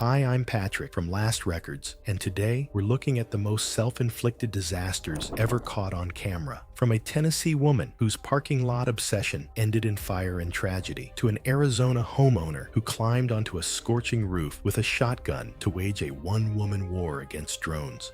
Hi, I'm Patrick from Last Records, and today we're looking at the most self-inflicted disasters ever caught on camera. From a Tennessee woman whose parking lot obsession ended in fire and tragedy, to an Arizona homeowner who climbed onto a scorching roof with a shotgun to wage a one-woman war against drones.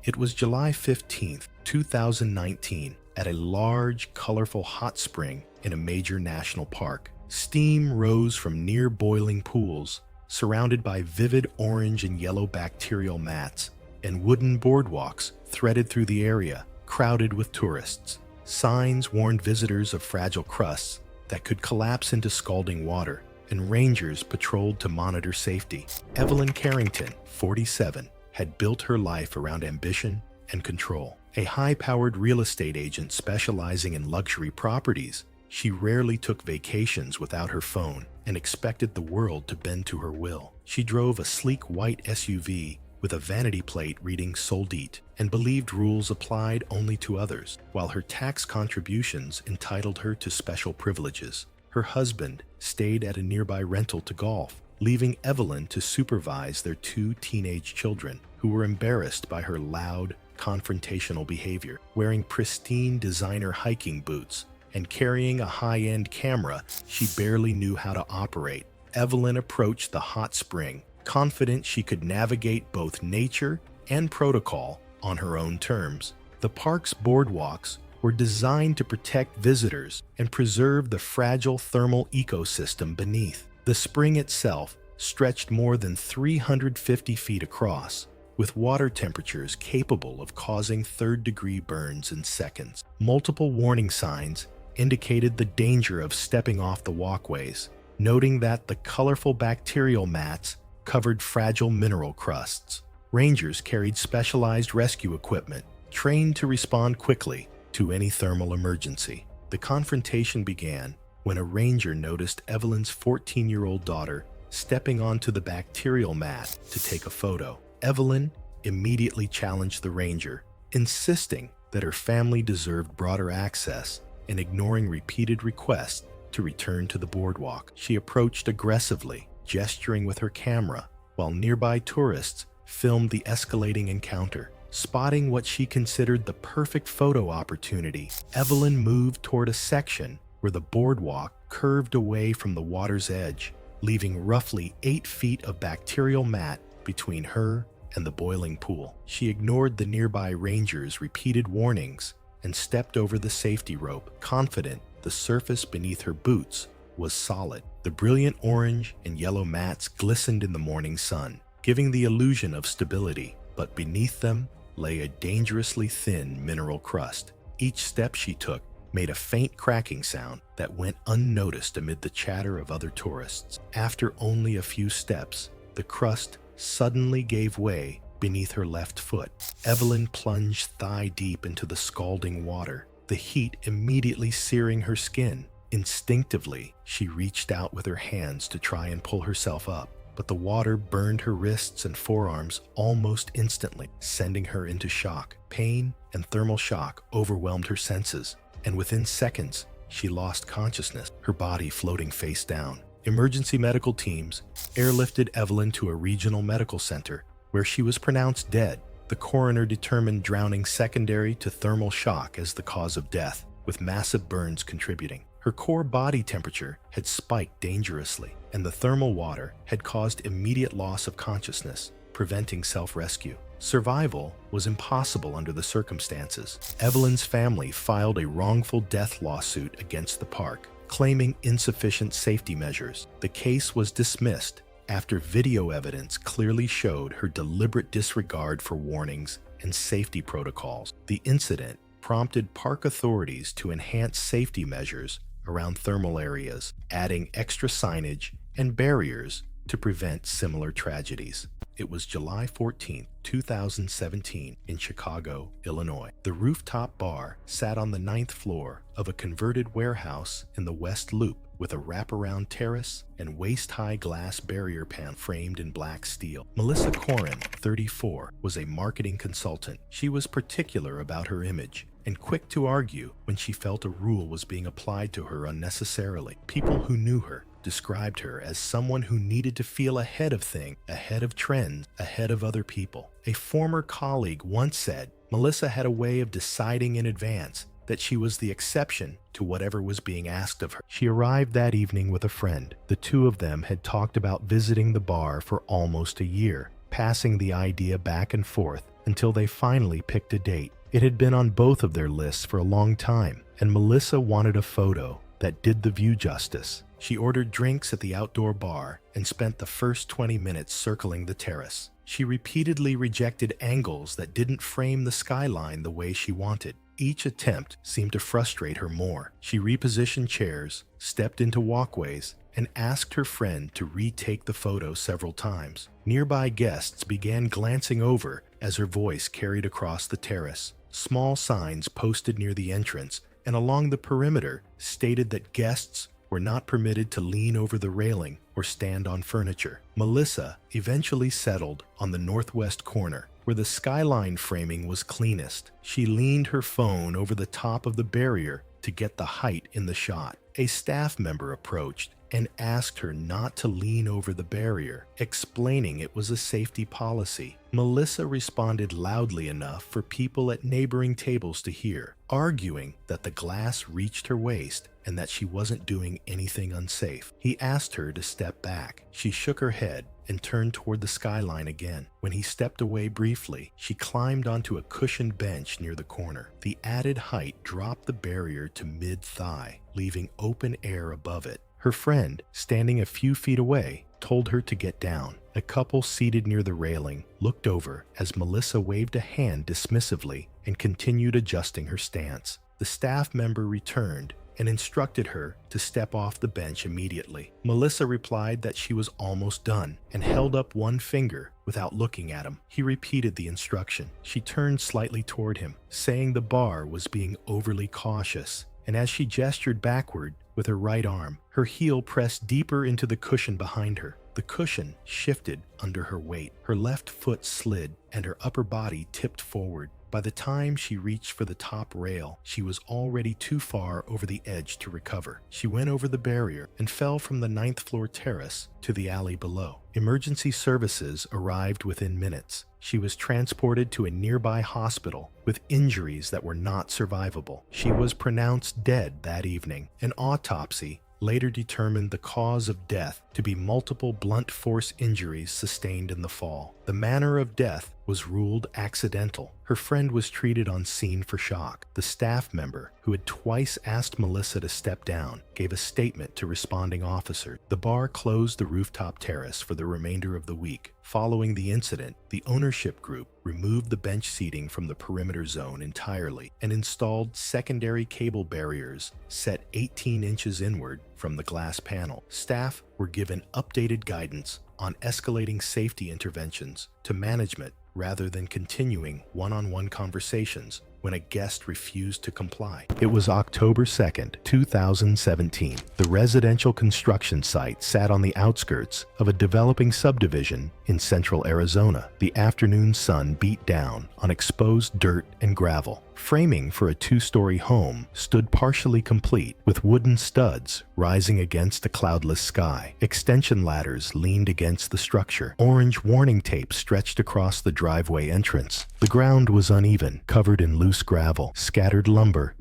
It was July 15th, 2019, at a large, colorful hot spring in a major national park. Steam rose from near-boiling pools, surrounded by vivid orange and yellow bacterial mats, and wooden boardwalks threaded through the area, crowded with tourists. Signs warned visitors of fragile crusts that could collapse into scalding water, and rangers patrolled to monitor safety. Evelyn Carrington, 47, had built her life around ambition and control. A high-powered real estate agent specializing in luxury properties, she rarely took vacations without her phone and expected the world to bend to her will. She drove a sleek white SUV with a vanity plate reading Sold Eat and believed rules applied only to others, while her tax contributions entitled her to special privileges. Her husband stayed at a nearby rental to golf, leaving Evelyn to supervise their two teenage children, who were embarrassed by her loud, confrontational behavior. Wearing pristine designer hiking boots and carrying a high-end camera she barely knew how to operate, Evelyn approached the hot spring, confident she could navigate both nature and protocol on her own terms. The park's boardwalks were designed to protect visitors and preserve the fragile thermal ecosystem beneath. The spring itself stretched more than 350 feet across, with water temperatures capable of causing third-degree burns in seconds. Multiple warning signs indicated the danger of stepping off the walkways, noting that the colorful bacterial mats covered fragile mineral crusts. Rangers carried specialized rescue equipment, trained to respond quickly to any thermal emergency. The confrontation began when a ranger noticed Evelyn's 14-year-old daughter stepping onto the bacterial mat to take a photo. Evelyn immediately challenged the ranger, insisting that her family deserved broader access and ignoring repeated requests to return to the boardwalk. She approached aggressively, gesturing with her camera, while nearby tourists filmed the escalating encounter. Spotting what she considered the perfect photo opportunity, Evelyn moved toward a section where the boardwalk curved away from the water's edge, leaving roughly 8 feet of bacterial mat between her and the boiling pool. She ignored the nearby rangers' repeated warnings and stepped over the safety rope, confident the surface beneath her boots was solid. The brilliant orange and yellow mats glistened in the morning sun, giving the illusion of stability, but beneath them lay a dangerously thin mineral crust. Each step she took made a faint cracking sound that went unnoticed amid the chatter of other tourists. After only a few steps, the crust suddenly gave way beneath her left foot. Evelyn plunged thigh-deep into the scalding water, the heat immediately searing her skin. Instinctively, she reached out with her hands to try and pull herself up, but the water burned her wrists and forearms almost instantly, sending her into shock. Pain and thermal shock overwhelmed her senses, and within seconds, she lost consciousness, her body floating face down. Emergency medical teams airlifted Evelyn to a regional medical center, where she was pronounced dead. The coroner determined drowning secondary to thermal shock as the cause of death, with massive burns contributing. Her core body temperature had spiked dangerously, and the thermal water had caused immediate loss of consciousness, preventing self-rescue. Survival was impossible under the circumstances. Evelyn's family filed a wrongful death lawsuit against the park, claiming insufficient safety measures. The case was dismissed after video evidence clearly showed her deliberate disregard for warnings and safety protocols. The incident prompted park authorities to enhance safety measures around thermal areas, adding extra signage and barriers to prevent similar tragedies. It was July 14, 2017 in Chicago, Illinois. The Rooftop bar sat on the 9th floor of a converted warehouse in the West Loop, with a wraparound terrace and waist-high glass barrier pan framed in black steel. Melissa Corin, 34, was a marketing consultant. She was particular about her image and quick to argue when she felt a rule was being applied to her unnecessarily. People who knew her described her as someone who needed to feel ahead of things, ahead of trends, ahead of other people. A former colleague once said, Melissa had a way of deciding in advance that she was the exception to whatever was being asked of her. She arrived that evening with a friend. The two of them had talked about visiting the bar for almost a year, passing the idea back and forth until they finally picked a date. It had been on both of their lists for a long time, and Melissa wanted a photo that did the view justice. She ordered drinks at the outdoor bar and spent the first 20 minutes circling the terrace. She repeatedly rejected angles that didn't frame the skyline the way she wanted. Each attempt seemed to frustrate her more. She repositioned chairs, stepped into walkways, and asked her friend to retake the photo several times. Nearby guests began glancing over as her voice carried across the terrace. Small signs posted near the entrance and along the perimeter stated that guests were not permitted to lean over the railing or stand on furniture. Melissa eventually settled on the northwest corner, where the skyline framing was cleanest. She leaned her phone over the top of the barrier to get the height in the shot. A staff member approached and asked her not to lean over the barrier, explaining it was a safety policy. Melissa responded loudly enough for people at neighboring tables to hear, arguing that the glass reached her waist and that she wasn't doing anything unsafe. He asked her to step back. She shook her head and turned toward the skyline again. When he stepped away briefly, she climbed onto a cushioned bench near the corner. The added height dropped the barrier to mid-thigh, leaving open air above it. Her friend, standing a few feet away, told her to get down. A couple seated near the railing looked over as Melissa waved a hand dismissively and continued adjusting her stance. The staff member returned and instructed her to step off the bench immediately. Melissa replied that she was almost done and held up one finger without looking at him. He repeated the instruction. She turned slightly toward him, saying the bar was being overly cautious, and as she gestured backward with her right arm, her heel pressed deeper into the cushion behind her. The cushion shifted under her weight. Her left foot slid and her upper body tipped forward. By the time she reached for the top rail, she was already too far over the edge to recover. She went over the barrier and fell from the 9th floor terrace to the alley below. Emergency services arrived within minutes. She was transported to a nearby hospital with injuries that were not survivable. She was pronounced dead that evening. An autopsy later determined the cause of death to be multiple blunt force injuries sustained in the fall. The manner of death was ruled accidental. Her friend was treated on scene for shock. The staff member, who had twice asked Melissa to step down, gave a statement to responding officers. The bar closed the rooftop terrace for the remainder of the week. Following the incident, the ownership group removed the bench seating from the perimeter zone entirely and installed secondary cable barriers set 18 inches inward from the glass panel. Staff were given updated guidance on escalating safety interventions to management rather than continuing one-on-one conversations when a guest refused to comply. It was October 2nd, 2017. The residential construction site sat on the outskirts of a developing subdivision in central Arizona. The afternoon sun beat down on exposed dirt and gravel. Framing for a 2-story home stood partially complete with wooden studs rising against a cloudless sky. Extension ladders leaned against the structure. Orange warning tape stretched across the driveway entrance. The ground was uneven, covered in loose gravel, scattered lumber,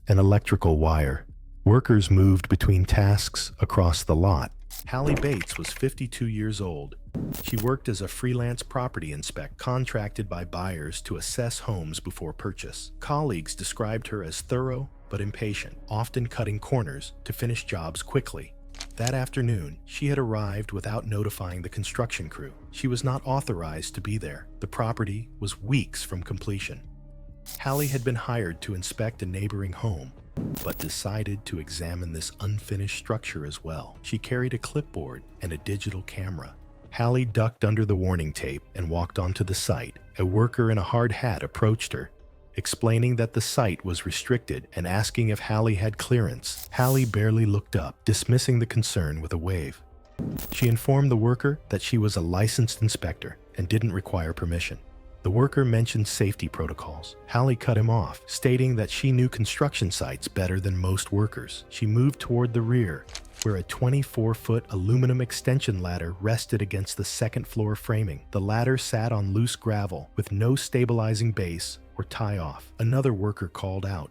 and electrical wire. Workers moved between tasks across the lot. Hallie Bates was 52 years old. She worked as a freelance property inspector, contracted by buyers to assess homes before purchase. Colleagues described her as thorough but impatient, often cutting corners to finish jobs quickly. That afternoon, she had arrived without notifying the construction crew. She was not authorized to be there. The property was weeks from completion. Hallie had been hired to inspect a neighboring home, but decided to examine this unfinished structure as well. She carried a clipboard and a digital camera. Hallie ducked under the warning tape and walked onto the site. A worker in a hard hat approached her, explaining that the site was restricted and asking if Hallie had clearance. Hallie barely looked up, dismissing the concern with a wave. She informed the worker that she was a licensed inspector and didn't require permission. The worker mentioned safety protocols. Hallie cut him off, stating that she knew construction sites better than most workers. She moved toward the rear, where a 24-foot aluminum extension ladder rested against the second-floor framing. The ladder sat on loose gravel with no stabilizing base or tie-off. Another worker called out,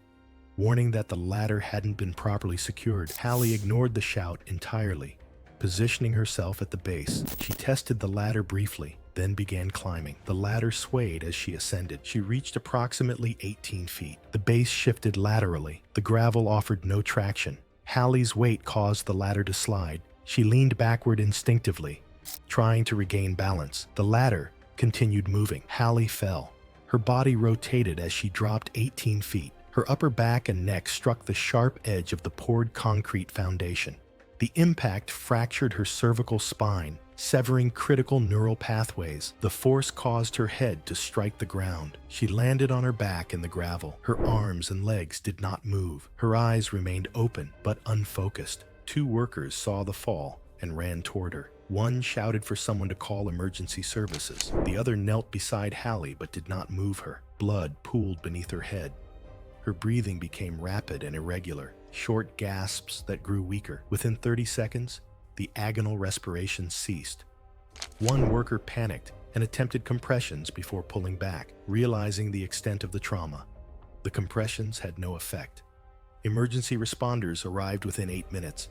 warning that the ladder hadn't been properly secured. Hallie ignored the shout entirely. Positioning herself at the base, she tested the ladder briefly, then began climbing. The ladder swayed as she ascended. She reached approximately 18 feet. The base shifted laterally. The gravel offered no traction. Hallie's weight caused the ladder to slide. She leaned backward instinctively, trying to regain balance. The ladder continued moving. Hallie fell. Her body rotated as she dropped 18 feet. Her upper back and neck struck the sharp edge of the poured concrete foundation. The impact fractured her cervical spine, severing critical neural pathways. The force caused her head to strike the ground. She landed on her back in the gravel. Her arms and legs did not move. Her eyes remained open but unfocused. Two workers saw the fall and ran toward her. One shouted for someone to call emergency services. The other knelt beside Hallie but did not move her. Blood pooled beneath her head. Her breathing became rapid and irregular, short gasps that grew weaker. Within 30 seconds, the agonal respiration ceased. One worker panicked and attempted compressions before pulling back, realizing the extent of the trauma. The compressions had no effect. Emergency responders arrived within 8 minutes.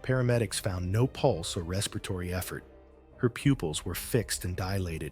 Paramedics found no pulse or respiratory effort. Her pupils were fixed and dilated.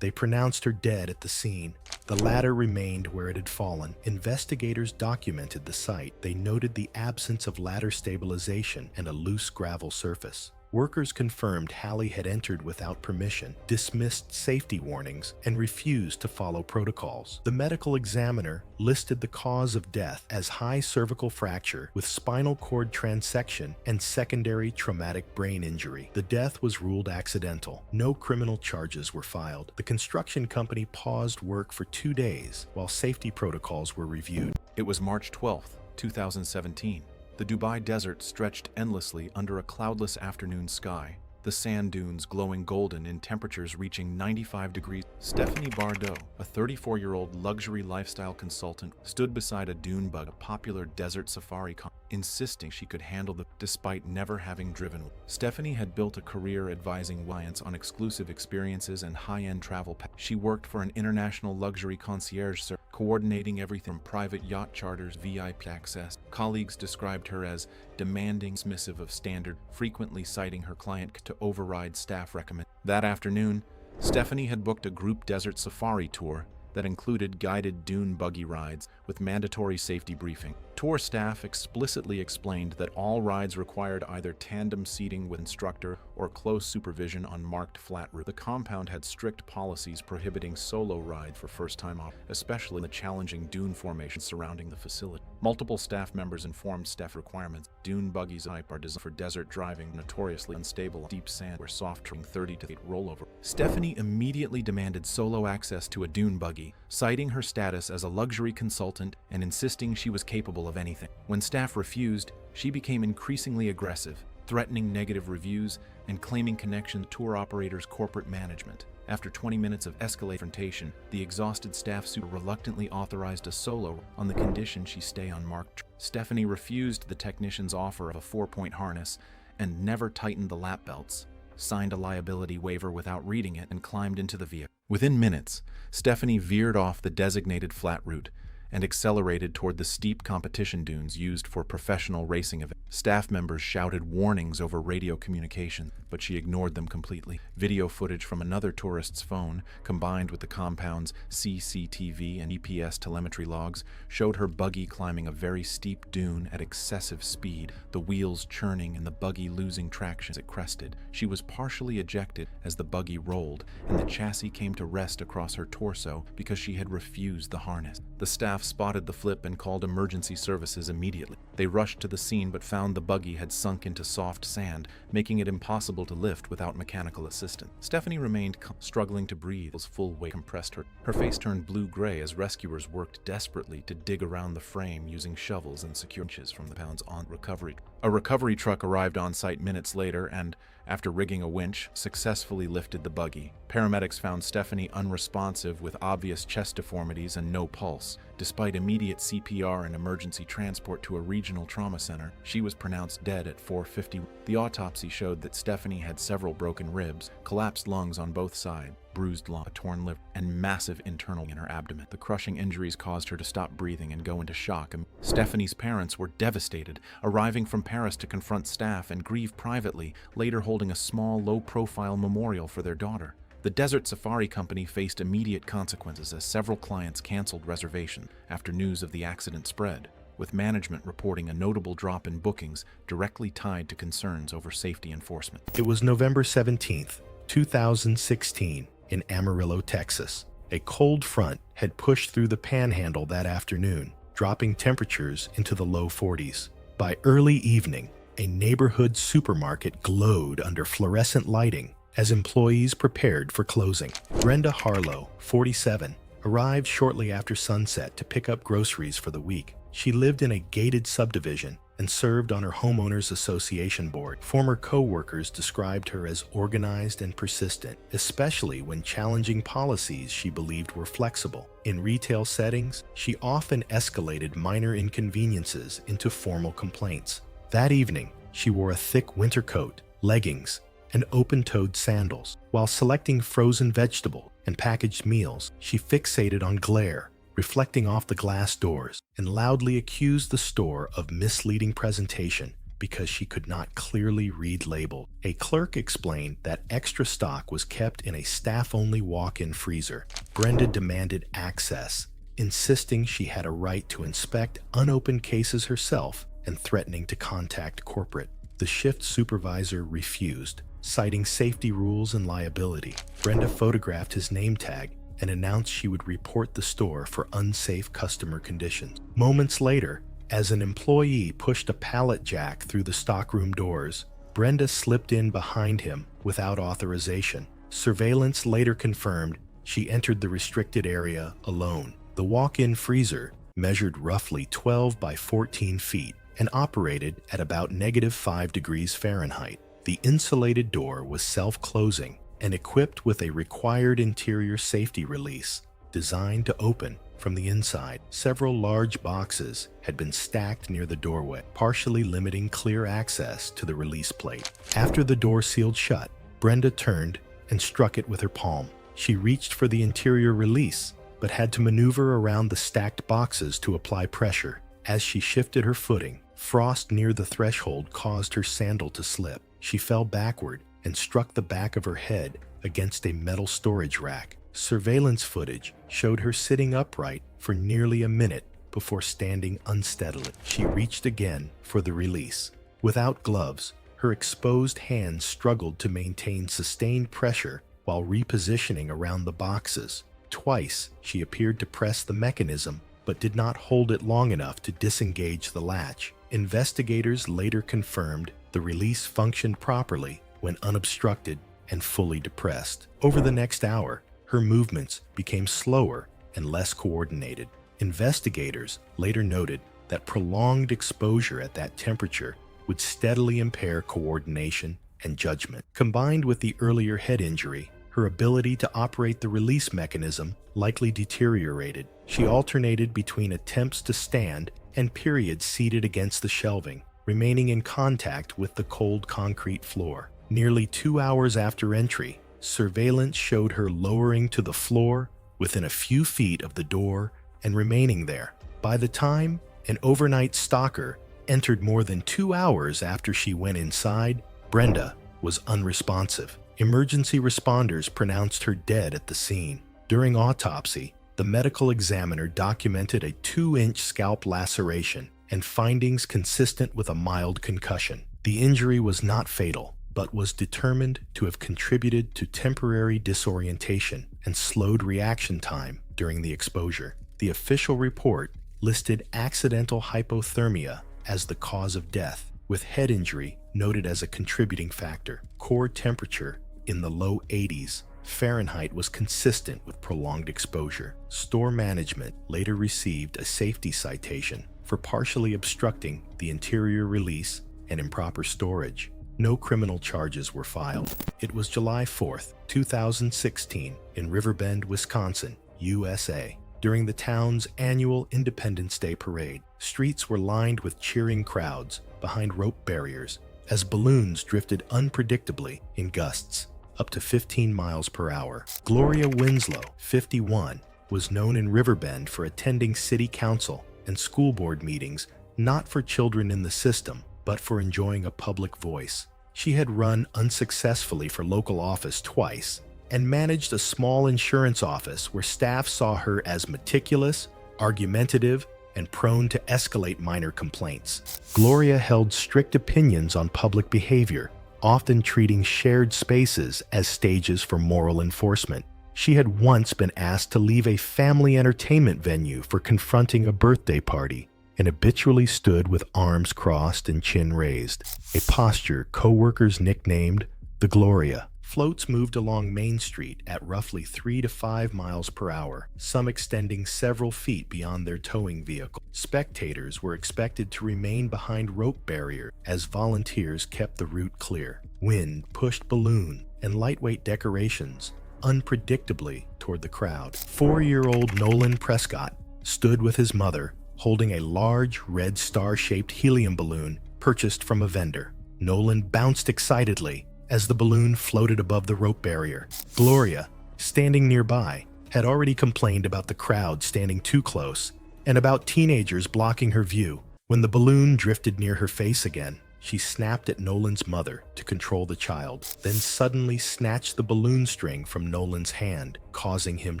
They pronounced her dead at the scene. The ladder remained where it had fallen. Investigators documented the site. They noted the absence of ladder stabilization and a loose gravel surface. Workers confirmed Hallie had entered without permission, dismissed safety warnings, and refused to follow protocols. The medical examiner listed the cause of death as high cervical fracture with spinal cord transection and secondary traumatic brain injury. The death was ruled accidental. No criminal charges were filed. The construction company paused work for 2 days while safety protocols were reviewed. It was March 12, 2017. The Dubai desert stretched endlessly under a cloudless afternoon sky, the sand dunes glowing golden in temperatures reaching 95 degrees. Stephanie Bardot, a 34-year-old luxury lifestyle consultant, stood beside a dune buggy, a popular desert safari insisting she could handle the despite never having driven one. Stephanie had built a career advising clients on exclusive experiences and high-end travel packages. She worked for an international luxury concierge service, coordinating everything from private yacht charters, VIP access. Colleagues described her as demanding, dismissive of standard, frequently citing her client to override staff recommendations. That afternoon, Stephanie had booked a group desert safari tour that included guided dune buggy rides with mandatory safety briefing. Tour staff explicitly explained that all rides required either tandem seating with instructor or close supervision on marked flat routes. The compound had strict policies prohibiting solo rides for first-time operators, especially in the challenging dune formation surrounding the facility. Multiple staff members informed staff requirements. Dune buggies are designed for desert driving, notoriously unstable on deep sand where soft terrain 30 to 8 rollover. Stephanie immediately demanded solo access to a dune buggy, citing her status as a luxury consultant and insisting she was capable of anything. When staff refused, she became increasingly aggressive, threatening negative reviews and claiming connection to tour operators' corporate management. After 20 minutes of escalated confrontation, the exhausted staff super reluctantly authorized a solo on the condition she stay on marked. Stephanie refused the technician's offer of a 4-point harness and never tightened the lap belts, signed a liability waiver without reading it, and climbed into the vehicle. Within minutes, Stephanie veered off the designated flat route and accelerated toward the steep competition dunes used for professional racing events. Staff members shouted warnings over radio communication, but she ignored them completely. Video footage from another tourist's phone, combined with the compound's CCTV and GPS telemetry logs, showed her buggy climbing a very steep dune at excessive speed, the wheels churning and the buggy losing traction as it crested. She was partially ejected as the buggy rolled, and the chassis came to rest across her torso because she had refused the harness. The staff spotted the flip and called emergency services immediately. They rushed to the scene but found the buggy had sunk into soft sand, making it impossible to lift without mechanical assistance. Stephanie remained struggling to breathe as full weight compressed her. Her face turned blue-gray as rescuers worked desperately to dig around the frame using shovels and secure inches from the pounds on recovery. A recovery truck arrived on site minutes later, and After rigging a winch, successfully lifted the buggy. Paramedics found Stephanie unresponsive with obvious chest deformities and no pulse. Despite immediate CPR and emergency transport to a regional trauma center, she was pronounced dead at 4:50. The autopsy showed that Stephanie had several broken ribs, collapsed lungs on both sides, bruised lung, a torn liver, and massive internal in her abdomen. The crushing injuries caused her to stop breathing and go into shock. Stephanie's parents were devastated, arriving from Paris to confront staff and grieve privately, later holding a small, low-profile memorial for their daughter. The Desert Safari Company faced immediate consequences as several clients canceled reservations after news of the accident spread, with management reporting a notable drop in bookings directly tied to concerns over safety enforcement. It was November 17th, 2016, in Amarillo, Texas. A cold front had pushed through the panhandle that afternoon, dropping temperatures into the low 40s. By early evening, a neighborhood supermarket glowed under fluorescent lighting as employees prepared for closing. Brenda Harlow, 47, arrived shortly after sunset to pick up groceries for the week. She lived in a gated subdivision and served on her homeowners association board. Former co-workers described her as organized and persistent, especially when challenging policies she believed were flexible. In retail settings, she often escalated minor inconveniences into formal complaints. That evening, she wore a thick winter coat, leggings, and open-toed sandals. While selecting frozen vegetable and packaged meals, she fixated on glare, reflecting off the glass doors, and loudly accused the store of misleading presentation because she could not clearly read labels. A clerk explained that extra stock was kept in a staff-only walk-in freezer. Brenda demanded access, insisting she had a right to inspect unopened cases herself and threatening to contact corporate. The shift supervisor refused, citing safety rules and liability. Brenda photographed his name tag and announced she would report the store for unsafe customer conditions. Moments later, as an employee pushed a pallet jack through the stockroom doors, Brenda slipped in behind him without authorization. Surveillance later confirmed she entered the restricted area alone. The walk-in freezer measured roughly 12 by 14 feet and operated at about -5 degrees Fahrenheit. The insulated door was self-closing and equipped with a required interior safety release designed to open from the inside. Several large boxes had been stacked near the doorway, partially limiting clear access to the release plate. After the door sealed shut, Brenda turned and struck it with her palm. She reached for the interior release, but had to maneuver around the stacked boxes to apply pressure. As she shifted her footing, frost near the threshold caused her sandal to slip. She fell backward and struck the back of her head against a metal storage rack. Surveillance footage showed her sitting upright for nearly a minute before standing unsteadily. She reached again for the release. Without gloves, her exposed hands struggled to maintain sustained pressure while repositioning around the boxes. Twice, she appeared to press the mechanism, but did not hold it long enough to disengage the latch. Investigators later confirmed the release functioned properly when unobstructed and fully depressed. Over the next hour, her movements became slower and less coordinated. Investigators later noted that prolonged exposure at that temperature would steadily impair coordination and judgment. Combined with the earlier head injury, her ability to operate the release mechanism likely deteriorated. She alternated between attempts to stand and periods seated against the shelving, remaining in contact with the cold concrete floor. Nearly 2 hours after entry, surveillance showed her lowering to the floor within a few feet of the door and remaining there. By the time an overnight stalker entered more than 2 hours after she went inside, Brenda was unresponsive. Emergency responders pronounced her dead at the scene. During autopsy, the medical examiner documented a 2-inch scalp laceration and findings consistent with a mild concussion. The injury was not fatal, but was determined to have contributed to temporary disorientation and slowed reaction time during the exposure. The official report listed accidental hypothermia as the cause of death, with head injury noted as a contributing factor. Core temperature in the low 80s Fahrenheit was consistent with prolonged exposure. Store management later received a safety citation for partially obstructing the interior release and improper storage. No criminal charges were filed. It was July 4th, 2016, in Riverbend, Wisconsin, USA. During the town's annual Independence Day parade, streets were lined with cheering crowds behind rope barriers as balloons drifted unpredictably in gusts up to 15 miles per hour. Gloria Winslow, 51, was known in Riverbend for attending city council and school board meetings, not for children in the system, but for enjoying a public voice. She had run unsuccessfully for local office twice and managed a small insurance office where staff saw her as meticulous, argumentative, and prone to escalate minor complaints. Gloria held strict opinions on public behavior, often treating shared spaces as stages for moral enforcement. She had once been asked to leave a family entertainment venue for confronting a birthday party, and habitually stood with arms crossed and chin raised, a posture co-workers nicknamed the Gloria. Floats moved along Main Street at roughly 3 to 5 miles per hour, some extending several feet beyond their towing vehicle. Spectators were expected to remain behind rope barrier as volunteers kept the route clear. Wind pushed balloon and lightweight decorations unpredictably toward the crowd. 4-year-old Nolan Prescott stood with his mother, holding a large red star-shaped helium balloon purchased from a vendor. Nolan bounced excitedly as the balloon floated above the rope barrier. Gloria, standing nearby, had already complained about the crowd standing too close and about teenagers blocking her view. When the balloon drifted near her face again, she snapped at Nolan's mother to control the child, then suddenly snatched the balloon string from Nolan's hand, causing him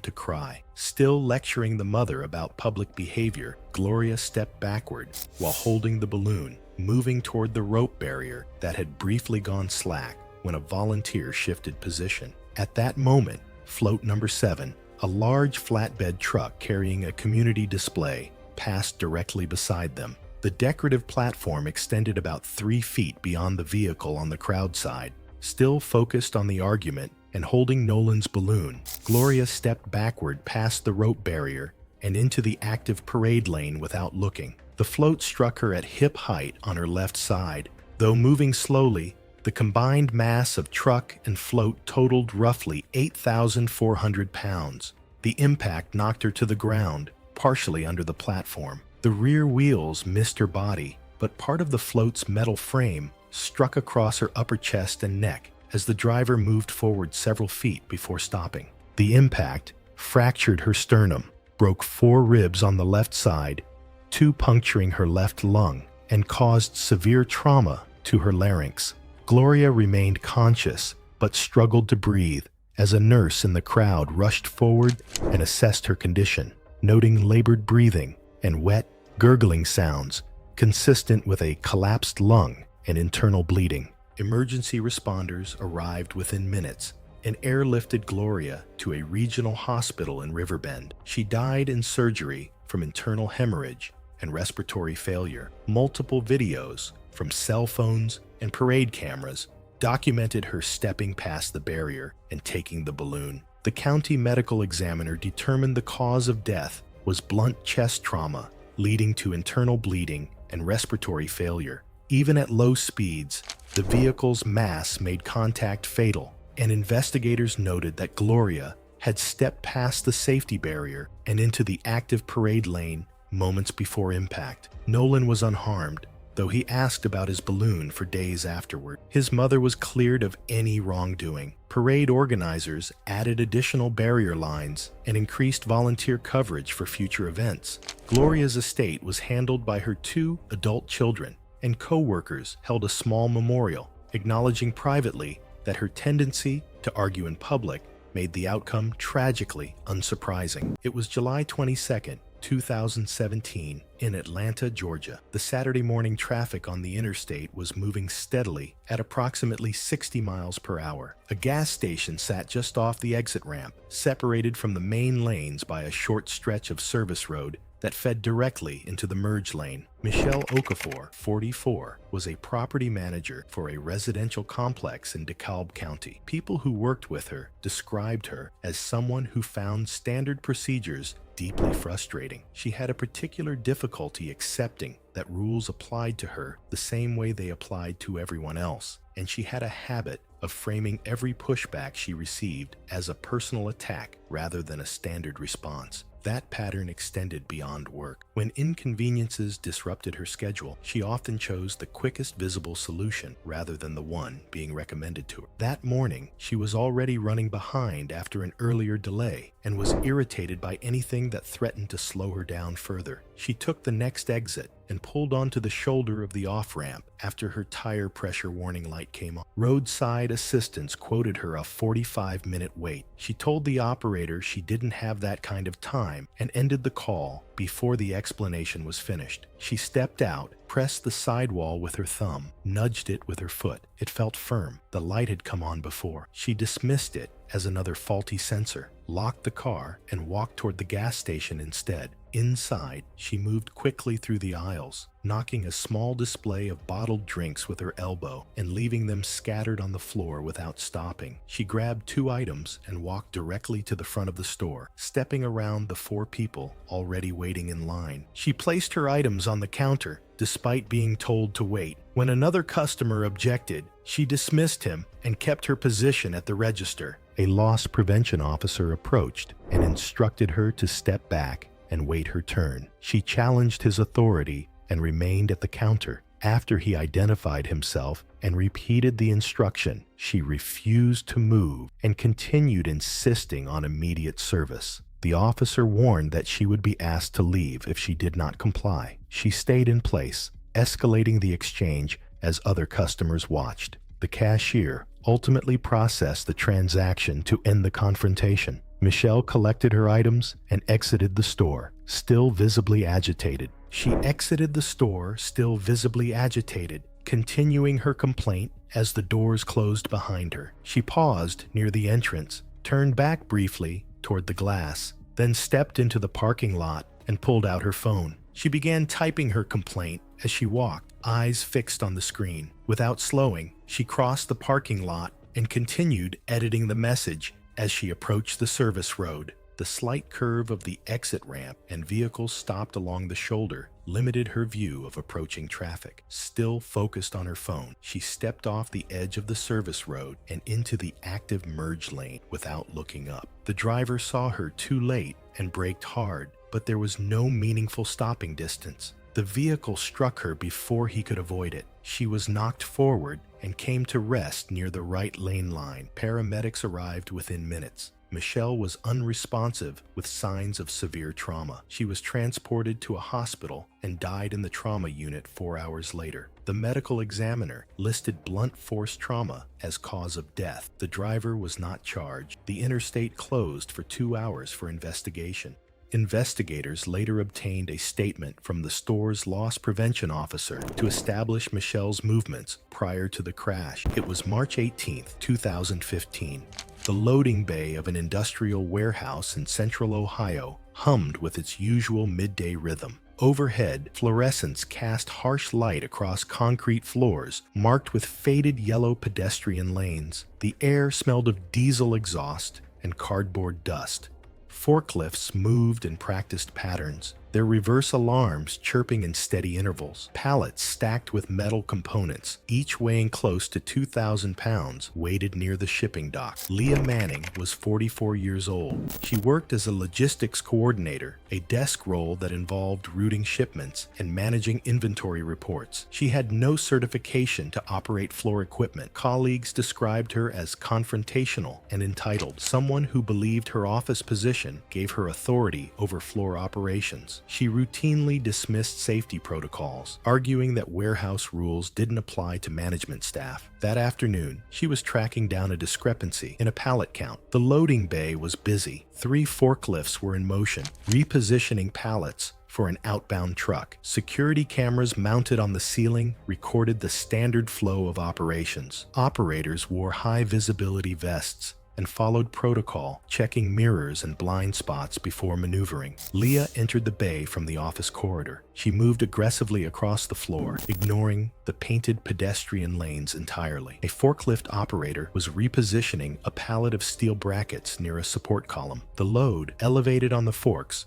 to cry. Still lecturing the mother about public behavior, Gloria stepped backward while holding the balloon, moving toward the rope barrier that had briefly gone slack when a volunteer shifted position. At that moment, float number 7, a large flatbed truck carrying a community display, passed directly beside them. The decorative platform extended about 3 feet beyond the vehicle on the crowd side. Still focused on the argument and holding Nolan's balloon, Gloria stepped backward past the rope barrier and into the active parade lane without looking. The float struck her at hip height on her left side. Though moving slowly, the combined mass of truck and float totaled roughly 8,400 pounds. The impact knocked her to the ground, partially under the platform. The rear wheels missed her body, but part of the float's metal frame struck across her upper chest and neck as the driver moved forward several feet before stopping. The impact fractured her sternum, broke 4 ribs on the left side, 2 puncturing her left lung, and caused severe trauma to her larynx. Gloria remained conscious, but struggled to breathe as a nurse in the crowd rushed forward and assessed her condition, noting labored breathing and wet, gurgling sounds consistent with a collapsed lung and internal bleeding. Emergency responders arrived within minutes and airlifted Gloria to a regional hospital in Riverbend. She died in surgery from internal hemorrhage and respiratory failure. Multiple videos from cell phones and parade cameras documented her stepping past the barrier and taking the balloon. The county medical examiner determined the cause of death was blunt chest trauma, leading to internal bleeding and respiratory failure. Even at low speeds, the vehicle's mass made contact fatal, and investigators noted that Gloria had stepped past the safety barrier and into the active parade lane moments before impact. Nolan was unharmed, though he asked about his balloon for days afterward. His mother was cleared of any wrongdoing. Parade organizers added additional barrier lines and increased volunteer coverage for future events. Gloria's estate was handled by her 2 adult children, and co-workers held a small memorial, acknowledging privately that her tendency to argue in public made the outcome tragically unsurprising. It was July 22nd, 2017, in Atlanta, Georgia. The Saturday morning traffic on the interstate was moving steadily at approximately 60 miles per hour. A gas station sat just off the exit ramp, separated from the main lanes by a short stretch of service road that fed directly into the merge lane. Michelle Okafor, 44, was a property manager for a residential complex in DeKalb County. People who worked with her described her as someone who found standard procedures deeply frustrating. She had a particular difficulty accepting that rules applied to her the same way they applied to everyone else, and she had a habit of framing every pushback she received as a personal attack rather than a standard response. That pattern extended beyond work. When inconveniences disrupted her schedule, she often chose the quickest visible solution rather than the one being recommended to her. That morning, she was already running behind after an earlier delay and was irritated by anything that threatened to slow her down further. She took the next exit and pulled onto the shoulder of the off-ramp after her tire pressure warning light came on. Roadside assistance quoted her a 45-minute wait. She told the operator she didn't have that kind of time and ended the call before the explanation was finished. She stepped out, pressed the sidewall with her thumb, nudged it with her foot. It felt firm. The light had come on before. She dismissed it as another faulty sensor, locked the car, and walked toward the gas station instead. Inside, she moved quickly through the aisles, knocking a small display of bottled drinks with her elbow and leaving them scattered on the floor without stopping. She grabbed 2 items and walked directly to the front of the store, stepping around the 4 people already waiting in line. She placed her items on the counter, despite being told to wait. When another customer objected, she dismissed him and kept her position at the register. A loss prevention officer approached and instructed her to step back and wait her turn. She challenged his authority and remained at the counter. After he identified himself and repeated the instruction, she refused to move and continued insisting on immediate service. The officer warned that she would be asked to leave if she did not comply. She stayed in place, escalating the exchange as other customers watched. The cashier ultimately processed the transaction to end the confrontation. Michelle collected her items and exited the store, still visibly agitated. She exited the store, still visibly agitated, continuing her complaint as the doors closed behind her. She paused near the entrance, turned back briefly toward the glass, then stepped into the parking lot and pulled out her phone. She began typing her complaint as she walked, eyes fixed on the screen. Without slowing, she crossed the parking lot and continued editing the message as she approached the service road. The slight curve of the exit ramp and vehicles stopped along the shoulder limited her view of approaching traffic. Still focused on her phone, she stepped off the edge of the service road and into the active merge lane without looking up. The driver saw her too late and braked hard, but there was no meaningful stopping distance. The vehicle struck her before he could avoid it. She was knocked forward and came to rest near the right lane line. Paramedics arrived within minutes. Michelle was unresponsive with signs of severe trauma. She was transported to a hospital and died in the trauma unit 4 hours later. The medical examiner listed blunt force trauma as cause of death. The driver was not charged. The interstate closed for 2 hours for investigation. Investigators later obtained a statement from the store's loss prevention officer to establish Michelle's movements prior to the crash. It was March 18, 2015. The loading bay of an industrial warehouse in central Ohio hummed with its usual midday rhythm. Overhead, fluorescents cast harsh light across concrete floors marked with faded yellow pedestrian lanes. The air smelled of diesel exhaust and cardboard dust. Forklifts moved in practiced patterns, their reverse alarms chirping in steady intervals. Pallets stacked with metal components, each weighing close to 2,000 pounds, waited near the shipping dock. Leah Manning was 44 years old. She worked as a logistics coordinator, a desk role that involved routing shipments and managing inventory reports. She had no certification to operate floor equipment. Colleagues described her as confrontational and entitled, someone who believed her office position gave her authority over floor operations. She routinely dismissed safety protocols, arguing that warehouse rules didn't apply to management staff. That afternoon, she was tracking down a discrepancy in a pallet count. The loading bay was busy. 3 forklifts were in motion, repositioning pallets for an outbound truck. Security cameras mounted on the ceiling recorded the standard flow of operations. Operators wore high-visibility vests and followed protocol, checking mirrors and blind spots before maneuvering. Leah entered the bay from the office corridor. She moved aggressively across the floor, ignoring the painted pedestrian lanes entirely. A forklift operator was repositioning a pallet of steel brackets near a support column. The load, elevated on the forks,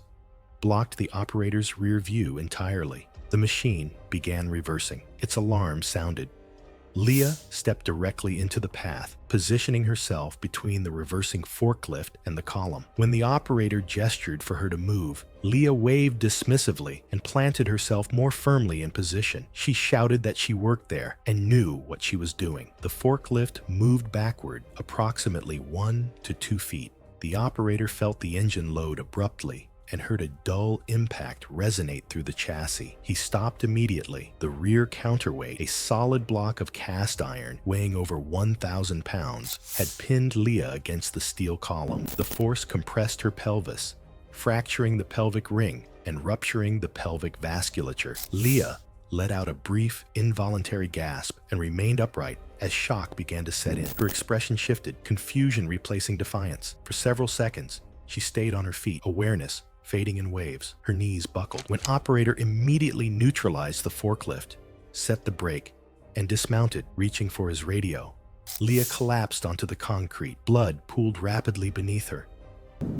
blocked the operator's rear view entirely. The machine began reversing. Its alarm sounded. Leah stepped directly into the path, positioning herself between the reversing forklift and the column. When the operator gestured for her to move, Leah waved dismissively and planted herself more firmly in position. She shouted that she worked there and knew what she was doing. The forklift moved backward approximately 1 to 2 feet. The operator felt the engine load abruptly and heard a dull impact resonate through the chassis. He stopped immediately. The rear counterweight, a solid block of cast iron weighing over 1,000 pounds, had pinned Leah against the steel column. The force compressed her pelvis, fracturing the pelvic ring and rupturing the pelvic vasculature. Leah let out a brief, involuntary gasp and remained upright as shock began to set in. Her expression shifted, confusion replacing defiance. For several seconds, she stayed on her feet, awareness fading in waves. Her knees buckled when operator immediately neutralized the forklift, set the brake, and dismounted, reaching for his radio. Leah collapsed onto the concrete. Blood pooled rapidly beneath her.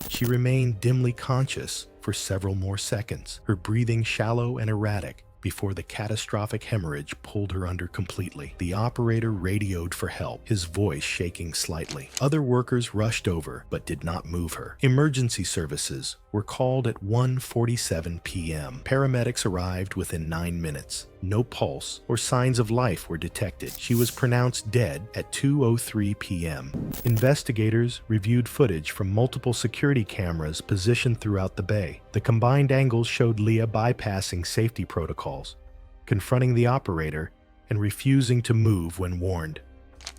She remained dimly conscious for several more seconds, her breathing shallow and erratic, before the catastrophic hemorrhage pulled her under completely. The operator radioed for help, his voice shaking slightly. Other workers rushed over, but did not move her. Emergency services were called at 1:47 p.m. Paramedics arrived within 9 minutes. No pulse or signs of life were detected. She was pronounced dead at 2:03 p.m. Investigators reviewed footage from multiple security cameras positioned throughout the bay. The combined angles showed Leah bypassing safety protocols, confronting the operator, and refusing to move when warned.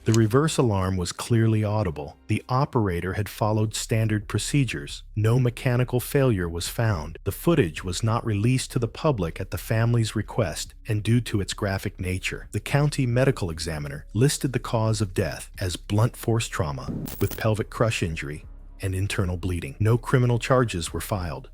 The reverse alarm was clearly audible. The operator had followed standard procedures. No mechanical failure was found. The footage was not released to the public at the family's request and due to its graphic nature. The county medical examiner listed the cause of death as blunt force trauma with pelvic crush injury and internal bleeding. No criminal charges were filed.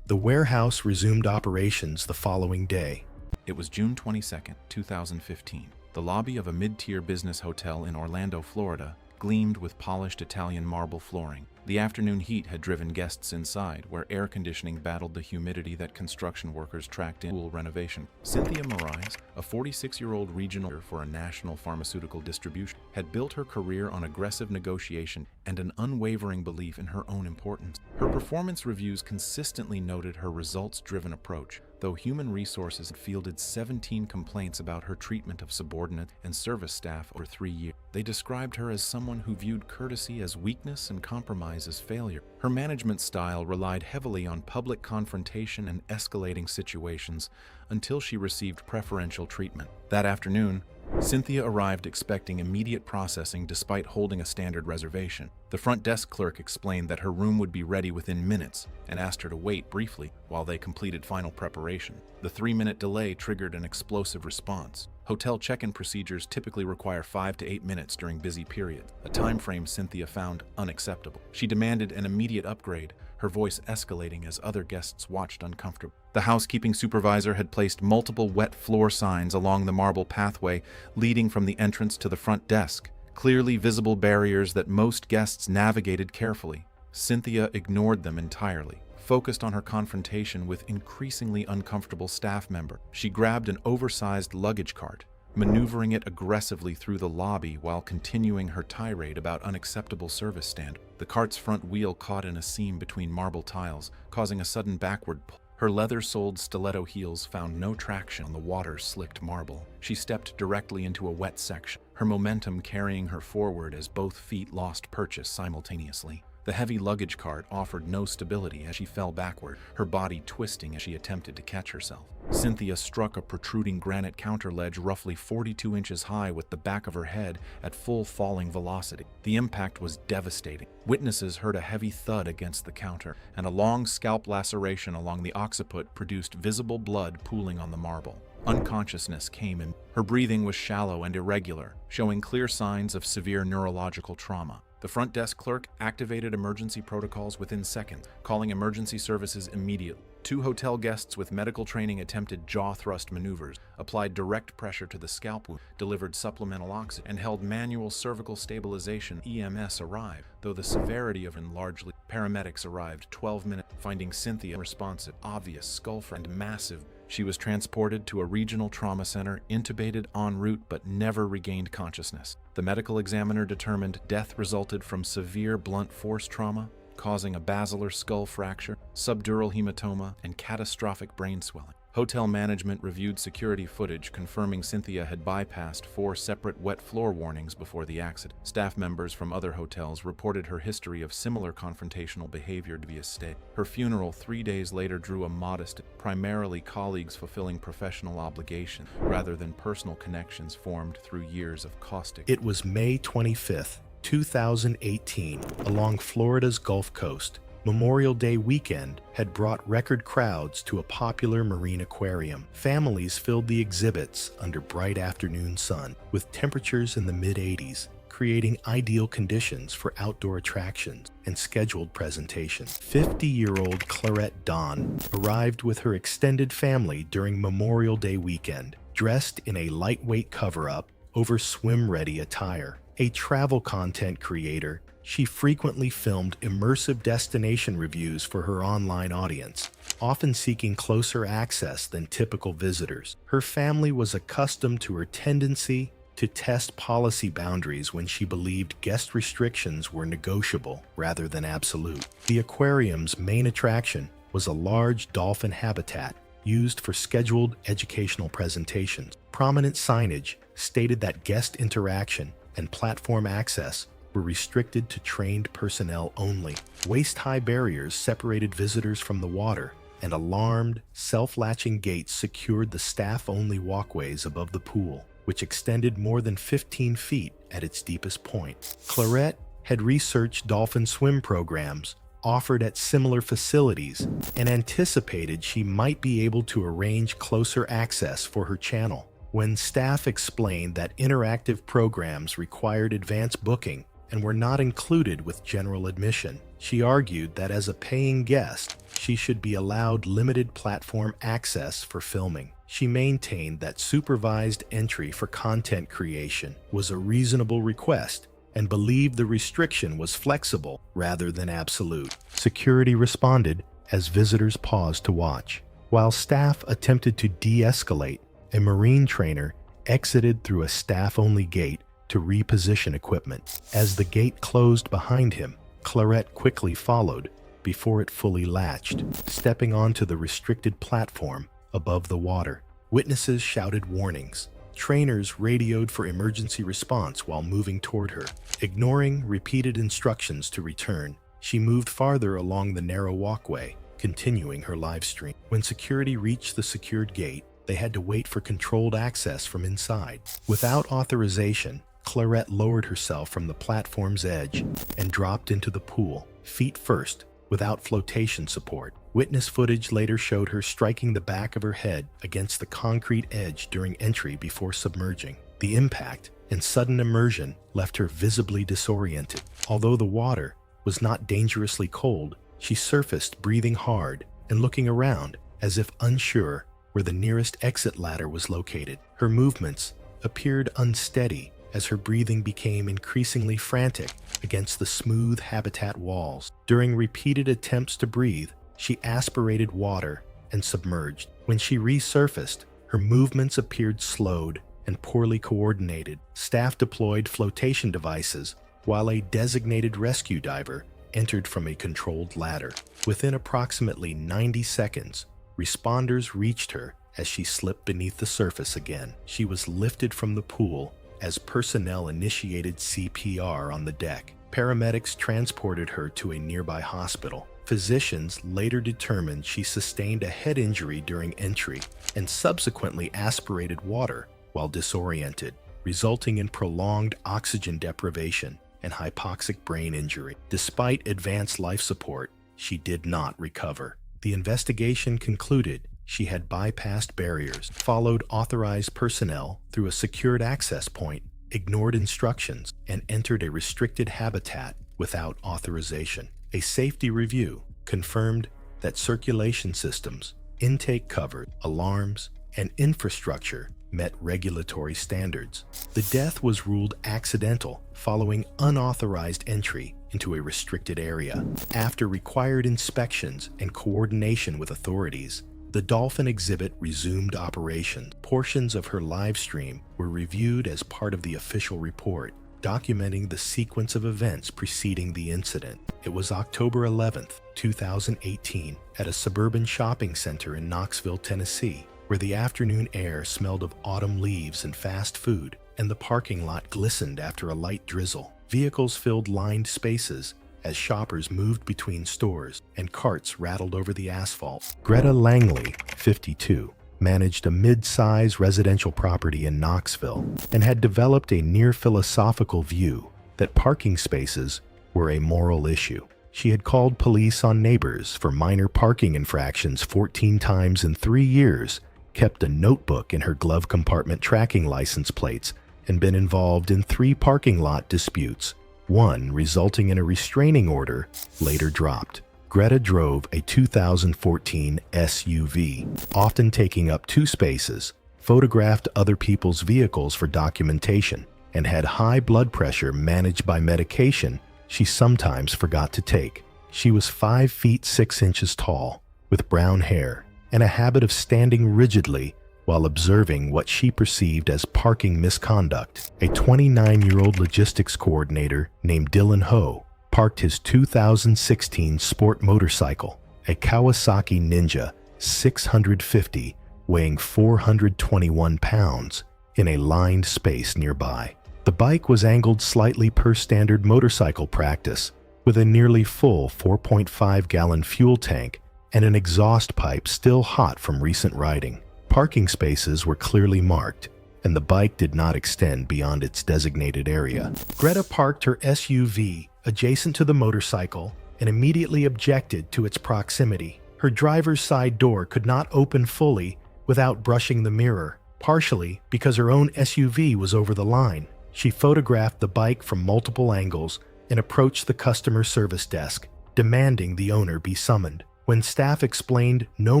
The warehouse resumed operations the following day. It was June 22, 2015. The lobby of a mid-tier business hotel in Orlando, Florida, gleamed with polished Italian marble flooring. The afternoon heat had driven guests inside, where air conditioning battled the humidity that construction workers tracked in pool renovation. Cynthia Morais, a 46-year-old regional for a national pharmaceutical distribution, had built her career on aggressive negotiation and an unwavering belief in her own importance. Her performance reviews consistently noted her results-driven approach, though human resources had fielded 17 complaints about her treatment of subordinate and service staff over 3 years. They described her as someone who viewed courtesy as weakness and compromise as failure. Her management style relied heavily on public confrontation and escalating situations until she received preferential treatment. That afternoon, Cynthia arrived expecting immediate processing despite holding a standard reservation. The front desk clerk explained that her room would be ready within minutes and asked her to wait briefly while they completed final preparation. The 3-minute delay triggered an explosive response. Hotel check-in procedures typically require 5 to 8 minutes during busy periods, a time frame Cynthia found unacceptable. She demanded an immediate upgrade, her voice escalating as other guests watched uncomfortably. The housekeeping supervisor had placed multiple wet floor signs along the marble pathway leading from the entrance to the front desk, clearly visible barriers that most guests navigated carefully. Cynthia ignored them entirely, focused on her confrontation with increasingly uncomfortable staff member. She grabbed an oversized luggage cart, maneuvering it aggressively through the lobby while continuing her tirade about unacceptable service standards. The cart's front wheel caught in a seam between marble tiles, causing a sudden backward pull. Her leather-soled stiletto heels found no traction on the water-slicked marble. She stepped directly into a wet section, her momentum carrying her forward as both feet lost purchase simultaneously. The heavy luggage cart offered no stability as she fell backward, her body twisting as she attempted to catch herself. Cynthia struck a protruding granite counter ledge roughly 42 inches high with the back of her head at full falling velocity. The impact was devastating. Witnesses heard a heavy thud against the counter, and a long scalp laceration along the occiput produced visible blood pooling on the marble. Unconsciousness came in. Her breathing was shallow and irregular, showing clear signs of severe neurological trauma. The front desk clerk activated emergency protocols within seconds, calling emergency services immediately. 2 hotel guests with medical training attempted jaw thrust maneuvers, applied direct pressure to the scalp wound, delivered supplemental oxygen, and held manual cervical stabilization. EMS arrived, though the severity of it largely. Paramedics arrived 12 minutes, finding Cynthia unresponsive, obvious skull fracture and massive She was transported to a regional trauma center, intubated en route, but never regained consciousness. The medical examiner determined death resulted from severe blunt force trauma, causing a basilar skull fracture, subdural hematoma, and catastrophic brain swelling. Hotel management reviewed security footage confirming Cynthia had bypassed 4 separate wet floor warnings before the accident. Staff members from other hotels reported her history of similar confrontational behavior to be a stay. Her funeral 3 days later drew a modest, primarily colleagues fulfilling professional obligations rather than personal connections formed through years of caustic. It was May 25th, 2018, along Florida's Gulf Coast. Memorial Day weekend had brought record crowds to a popular marine aquarium. Families filled the exhibits under bright afternoon sun, with temperatures in the mid-80s, creating ideal conditions for outdoor attractions and scheduled presentations. 50-year-old Clarette Dawn arrived with her extended family during Memorial Day weekend, dressed in a lightweight cover-up over swim-ready attire. A travel content creator, she frequently filmed immersive destination reviews for her online audience, often seeking closer access than typical visitors. Her family was accustomed to her tendency to test policy boundaries when she believed guest restrictions were negotiable rather than absolute. The aquarium's main attraction was a large dolphin habitat used for scheduled educational presentations. Prominent signage stated that guest interaction and platform access were restricted to trained personnel only. Waist-high barriers separated visitors from the water, and alarmed, self-latching gates secured the staff-only walkways above the pool, which extended more than 15 feet at its deepest point. Clarette had researched dolphin swim programs offered at similar facilities and anticipated she might be able to arrange closer access for her channel. When staff explained that interactive programs required advance booking and were not included with general admission, she argued that as a paying guest, she should be allowed limited platform access for filming. She maintained that supervised entry for content creation was a reasonable request and believed the restriction was flexible rather than absolute. Security responded as visitors paused to watch. While staff attempted to de-escalate, a marine trainer exited through a staff-only gate to reposition equipment. As the gate closed behind him, Clarette quickly followed before it fully latched, stepping onto the restricted platform above the water. Witnesses shouted warnings. Trainers radioed for emergency response while moving toward her. Ignoring repeated instructions to return, she moved farther along the narrow walkway, continuing her live stream. When security reached the secured gate, they had to wait for controlled access from inside. Without authorization, Clarette lowered herself from the platform's edge and dropped into the pool, feet first, without flotation support. Witness footage later showed her striking the back of her head against the concrete edge during entry before submerging. The impact and sudden immersion left her visibly disoriented. Although the water was not dangerously cold, she surfaced breathing hard and looking around as if unsure where the nearest exit ladder was located. Her movements appeared unsteady as her breathing became increasingly frantic against the smooth habitat walls. During repeated attempts to breathe, she aspirated water and submerged. When she resurfaced, her movements appeared slowed and poorly coordinated. Staff deployed flotation devices while a designated rescue diver entered from a controlled ladder. Within approximately 90 seconds, responders reached her as she slipped beneath the surface again. She was lifted from the pool as personnel initiated CPR on the deck. Paramedics transported her to a nearby hospital. Physicians later determined she sustained a head injury during entry and subsequently aspirated water while disoriented, resulting in prolonged oxygen deprivation and hypoxic brain injury. Despite advanced life support, she did not recover. The investigation concluded she had bypassed barriers, followed authorized personnel through a secured access point, ignored instructions, and entered a restricted habitat without authorization. A safety review confirmed that circulation systems, intake cover, alarms, and infrastructure met regulatory standards. The death was ruled accidental following unauthorized entry into a restricted area. After required inspections and coordination with authorities, The dolphin exhibit resumed operations. Portions of her live stream were reviewed as part of the official report, documenting the sequence of events preceding the incident. It was October 11th, 2018, at a suburban shopping center in Knoxville, Tennessee, where the afternoon air smelled of autumn leaves and fast food, and the parking lot glistened after a light drizzle. Vehicles filled lined spaces as shoppers moved between stores and carts rattled over the asphalt. Greta Langley, 52, managed a mid-size residential property in Knoxville and had developed a near-philosophical view that parking spaces were a moral issue. She had called police on neighbors for minor parking infractions 14 times in 3 years, kept a notebook in her glove compartment tracking license plates, and been involved in 3 parking lot disputes, one resulting in a restraining order later dropped. Greta drove a 2014 SUV, often taking up 2 spaces, photographed other people's vehicles for documentation, and had high blood pressure managed by medication she sometimes forgot to take. She was 5 feet 6 inches tall, with brown hair, and a habit of standing rigidly while observing what she perceived as parking misconduct. A 29-year-old logistics coordinator named Dylan Ho parked his 2016 sport motorcycle, a Kawasaki Ninja 650, weighing 421 pounds, in a lined space nearby. The bike was angled slightly per standard motorcycle practice, with a nearly full 4.5-gallon fuel tank and an exhaust pipe still hot from recent riding. Parking spaces were clearly marked, and the bike did not extend beyond its designated area. Greta parked her SUV adjacent to the motorcycle and immediately objected to its proximity. Her driver's side door could not open fully without brushing the mirror, partially because her own SUV was over the line. She photographed the bike from multiple angles and approached the customer service desk, demanding the owner be summoned. When staff explained no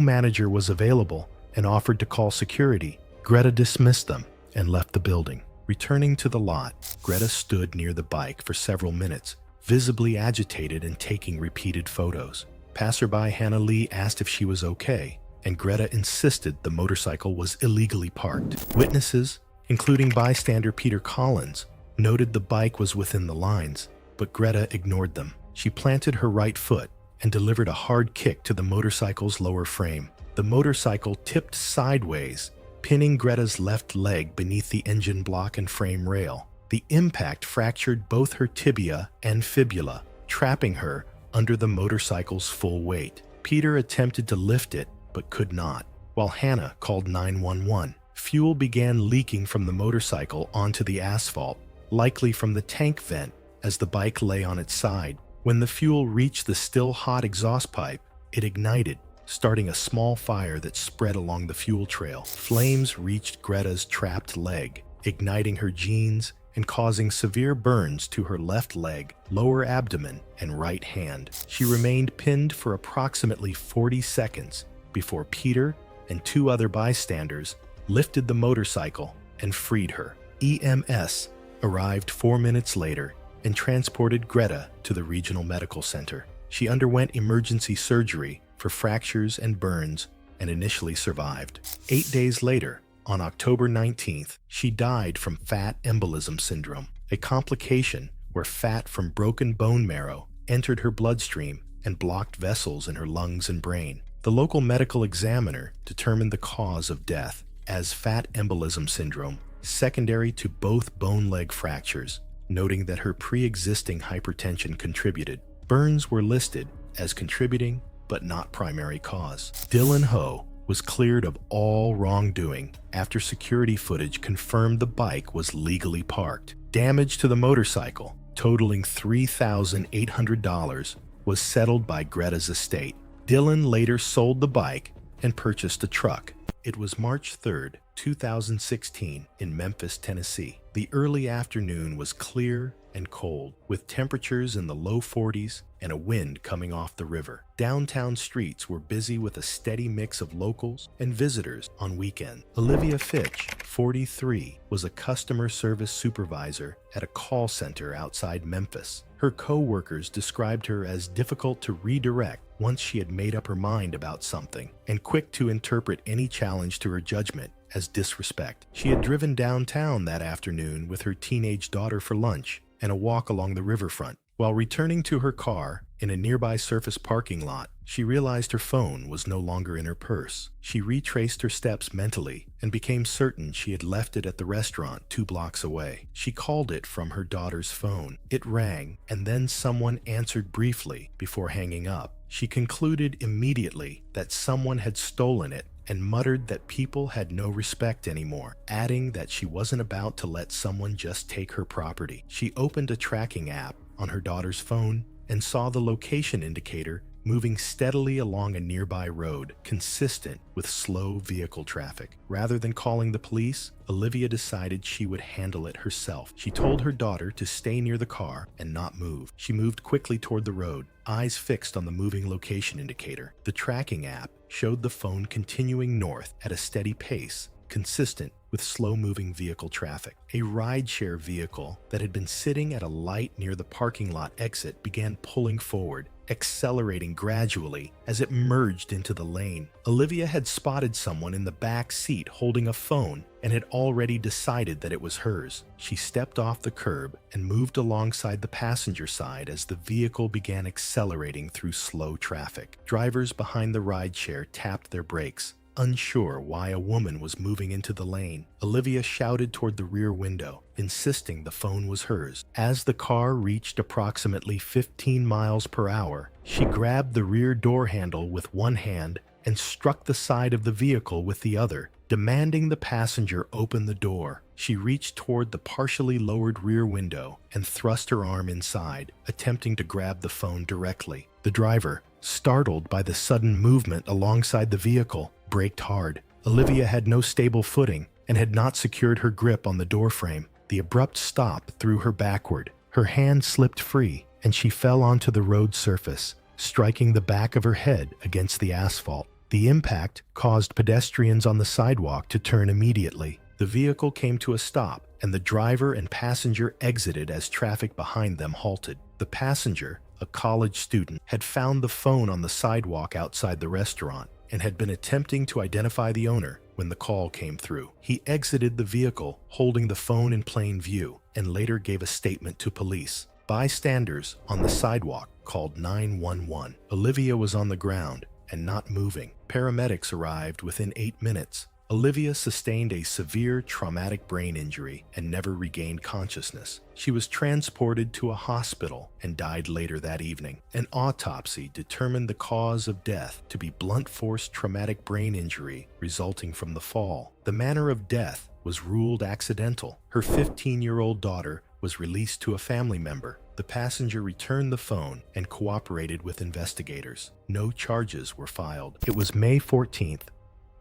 manager was available and offered to call security, Greta dismissed them and left the building. Returning to the lot, Greta stood near the bike for several minutes, visibly agitated and taking repeated photos. Passerby Hannah Lee asked if she was okay, and Greta insisted the motorcycle was illegally parked. Witnesses, including bystander Peter Collins, noted the bike was within the lines, but Greta ignored them. She planted her right foot and delivered a hard kick to the motorcycle's lower frame. The motorcycle tipped sideways, pinning Greta's left leg beneath the engine block and frame rail. The impact fractured both her tibia and fibula, trapping her under the motorcycle's full weight. Peter attempted to lift it, but could not, while Hannah called 911. Fuel began leaking from the motorcycle onto the asphalt, likely from the tank vent as the bike lay on its side. When the fuel reached the still hot exhaust pipe, it ignited, starting a small fire that spread along the fuel trail. Flames reached Greta's trapped leg, igniting her jeans and causing severe burns to her left leg, lower abdomen, and right hand. She remained pinned for approximately 40 seconds before Peter and 2 other bystanders lifted the motorcycle and freed her. EMS arrived 4 minutes later and transported Greta to the regional medical center. She underwent emergency surgery for fractures and burns and initially survived. 8 days later, on October 19th, she died from fat embolism syndrome, a complication where fat from broken bone marrow entered her bloodstream and blocked vessels in her lungs and brain. The local medical examiner determined the cause of death as fat embolism syndrome, secondary to both bone-leg fractures, noting that her pre-existing hypertension contributed. Burns were listed as contributing but not primary cause. Dylan Ho was cleared of all wrongdoing after security footage confirmed the bike was legally parked. Damage to the motorcycle, totaling $3,800, was settled by Greta's estate. Dylan later sold the bike and purchased a truck. It was March 3rd, 2016, in Memphis, Tennessee. The early afternoon was clear and cold, with temperatures in the low 40s and a wind coming off the river. Downtown streets were busy with a steady mix of locals and visitors on weekends. Olivia Fitch, 43, was a customer service supervisor at a call center outside Memphis. Her co-workers described her as difficult to redirect once she had made up her mind about something, and quick to interpret any challenge to her judgment as disrespect. She had driven downtown that afternoon with her teenage daughter for lunch and a walk along the riverfront. While returning to her car in a nearby surface parking lot, she realized her phone was no longer in her purse. She retraced her steps mentally and became certain she had left it at the restaurant 2 blocks away. She called it from her daughter's phone. It rang, and then someone answered briefly before hanging up. She concluded immediately that someone had stolen it and muttered that people had no respect anymore, adding that she wasn't about to let someone just take her property. She opened a tracking app on her daughter's phone and saw the location indicator moving steadily along a nearby road, consistent with slow vehicle traffic. Rather than calling the police, Olivia decided she would handle it herself. She told her daughter to stay near the car and not move. She moved quickly toward the road, eyes fixed on the moving location indicator. The tracking app showed the phone continuing north at a steady pace, consistent with slow-moving vehicle traffic. A rideshare vehicle that had been sitting at a light near the parking lot exit began pulling forward, accelerating gradually as it merged into the lane. Olivia had spotted someone in the back seat holding a phone and had already decided that it was hers. She stepped off the curb and moved alongside the passenger side as the vehicle began accelerating through slow traffic. Drivers behind the rideshare tapped their brakes, unsure why a woman was moving into the lane. Olivia shouted toward the rear window, insisting the phone was hers. As the car reached approximately 15 miles per hour, she grabbed the rear door handle with one hand and struck the side of the vehicle with the other, demanding the passenger open the door. She reached toward the partially lowered rear window and thrust her arm inside, attempting to grab the phone directly. The driver, startled by the sudden movement alongside the vehicle, braked hard. Olivia had no stable footing and had not secured her grip on the doorframe. The abrupt stop threw her backward. Her hand slipped free, and she fell onto the road surface, striking the back of her head against the asphalt. The impact caused pedestrians on the sidewalk to turn immediately. The vehicle came to a stop, and the driver and passenger exited as traffic behind them halted. The passenger, a college student, had found the phone on the sidewalk outside the restaurant and had been attempting to identify the owner when the call came through. He exited the vehicle holding the phone in plain view and later gave a statement to police. Bystanders on the sidewalk called 911. Olivia was on the ground and not moving. Paramedics arrived within 8 minutes. Olivia sustained a severe traumatic brain injury and never regained consciousness. She was transported to a hospital and died later that evening. An autopsy determined the cause of death to be blunt force traumatic brain injury resulting from the fall. The manner of death was ruled accidental. Her 15-year-old daughter was released to a family member. The passenger returned the phone and cooperated with investigators. No charges were filed. It was May 14th,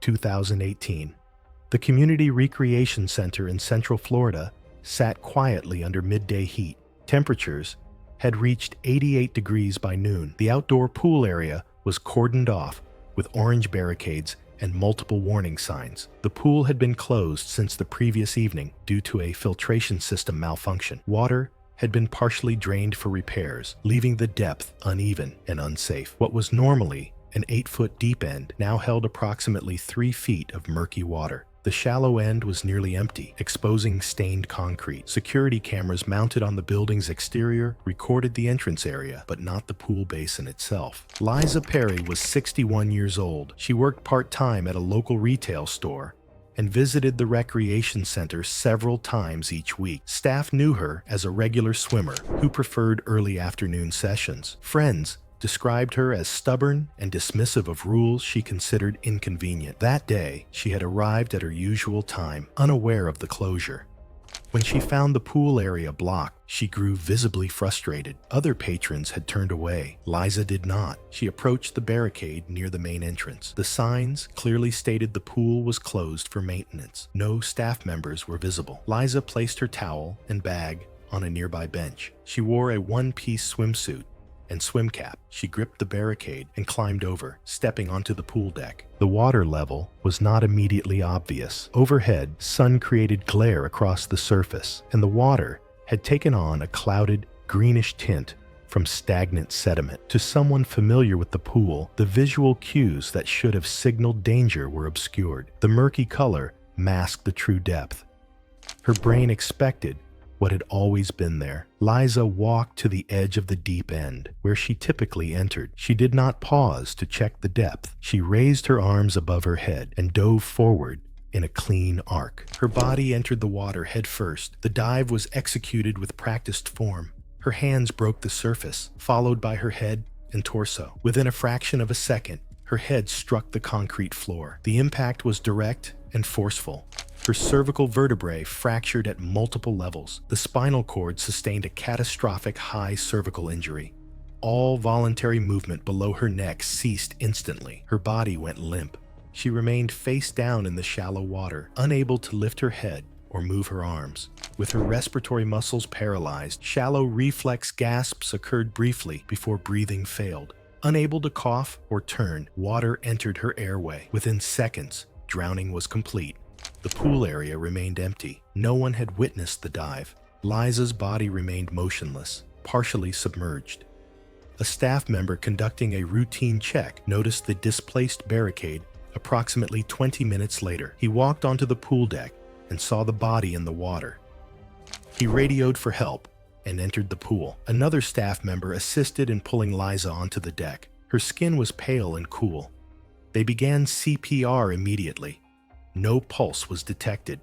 2018. The Community Recreation Center in Central Florida sat quietly under midday heat. Temperatures had reached 88 degrees by noon. The outdoor pool area was cordoned off with orange barricades and multiple warning signs. The pool had been closed since the previous evening due to a filtration system malfunction. Water had been partially drained for repairs, leaving the depth uneven and unsafe. What was normally an 8-foot deep end now held approximately 3 feet of murky water. The shallow end was nearly empty, exposing stained concrete. Security cameras mounted on the building's exterior recorded the entrance area, but not the pool basin itself. Liza Perry was 61 years old. She worked part-time at a local retail store and visited the recreation center several times each week. Staff knew her as a regular swimmer who preferred early afternoon sessions. Friends described her as stubborn and dismissive of rules she considered inconvenient. That day, she had arrived at her usual time, unaware of the closure. When she found the pool area blocked, she grew visibly frustrated. Other patrons had turned away. Liza did not. She approached the barricade near the main entrance. The signs clearly stated the pool was closed for maintenance. No staff members were visible. Liza placed her towel and bag on a nearby bench. She wore a one-piece swimsuit and swim cap. She gripped the barricade and climbed over, stepping onto the pool deck. The water level was not immediately obvious. Overhead, sun created glare across the surface, and the water had taken on a clouded, greenish tint from stagnant sediment. To someone familiar with the pool, the visual cues that should have signaled danger were obscured. The murky color masked the true depth. Her brain expected what had always been there. Liza walked to the edge of the deep end, where she typically entered. She did not pause to check the depth. She raised her arms above her head and dove forward in a clean arc. Her body entered the water head first. The dive was executed with practiced form. Her hands broke the surface, followed by her head and torso. Within a fraction of a second, her head struck the concrete floor. The impact was direct and forceful. Her cervical vertebrae fractured at multiple levels. The spinal cord sustained a catastrophic high cervical injury. All voluntary movement below her neck ceased instantly. Her body went limp. She remained face down in the shallow water, unable to lift her head or move her arms. With her respiratory muscles paralyzed, shallow reflex gasps occurred briefly before breathing failed. Unable to cough or turn, water entered her airway. Within seconds, drowning was complete. The pool area remained empty. No one had witnessed the dive. Liza's body remained motionless, partially submerged. A staff member conducting a routine check noticed the displaced barricade approximately 20 minutes later. He walked onto the pool deck and saw the body in the water. He radioed for help and entered the pool. Another staff member assisted in pulling Liza onto the deck. Her skin was pale and cool. They began CPR immediately. No pulse was detected.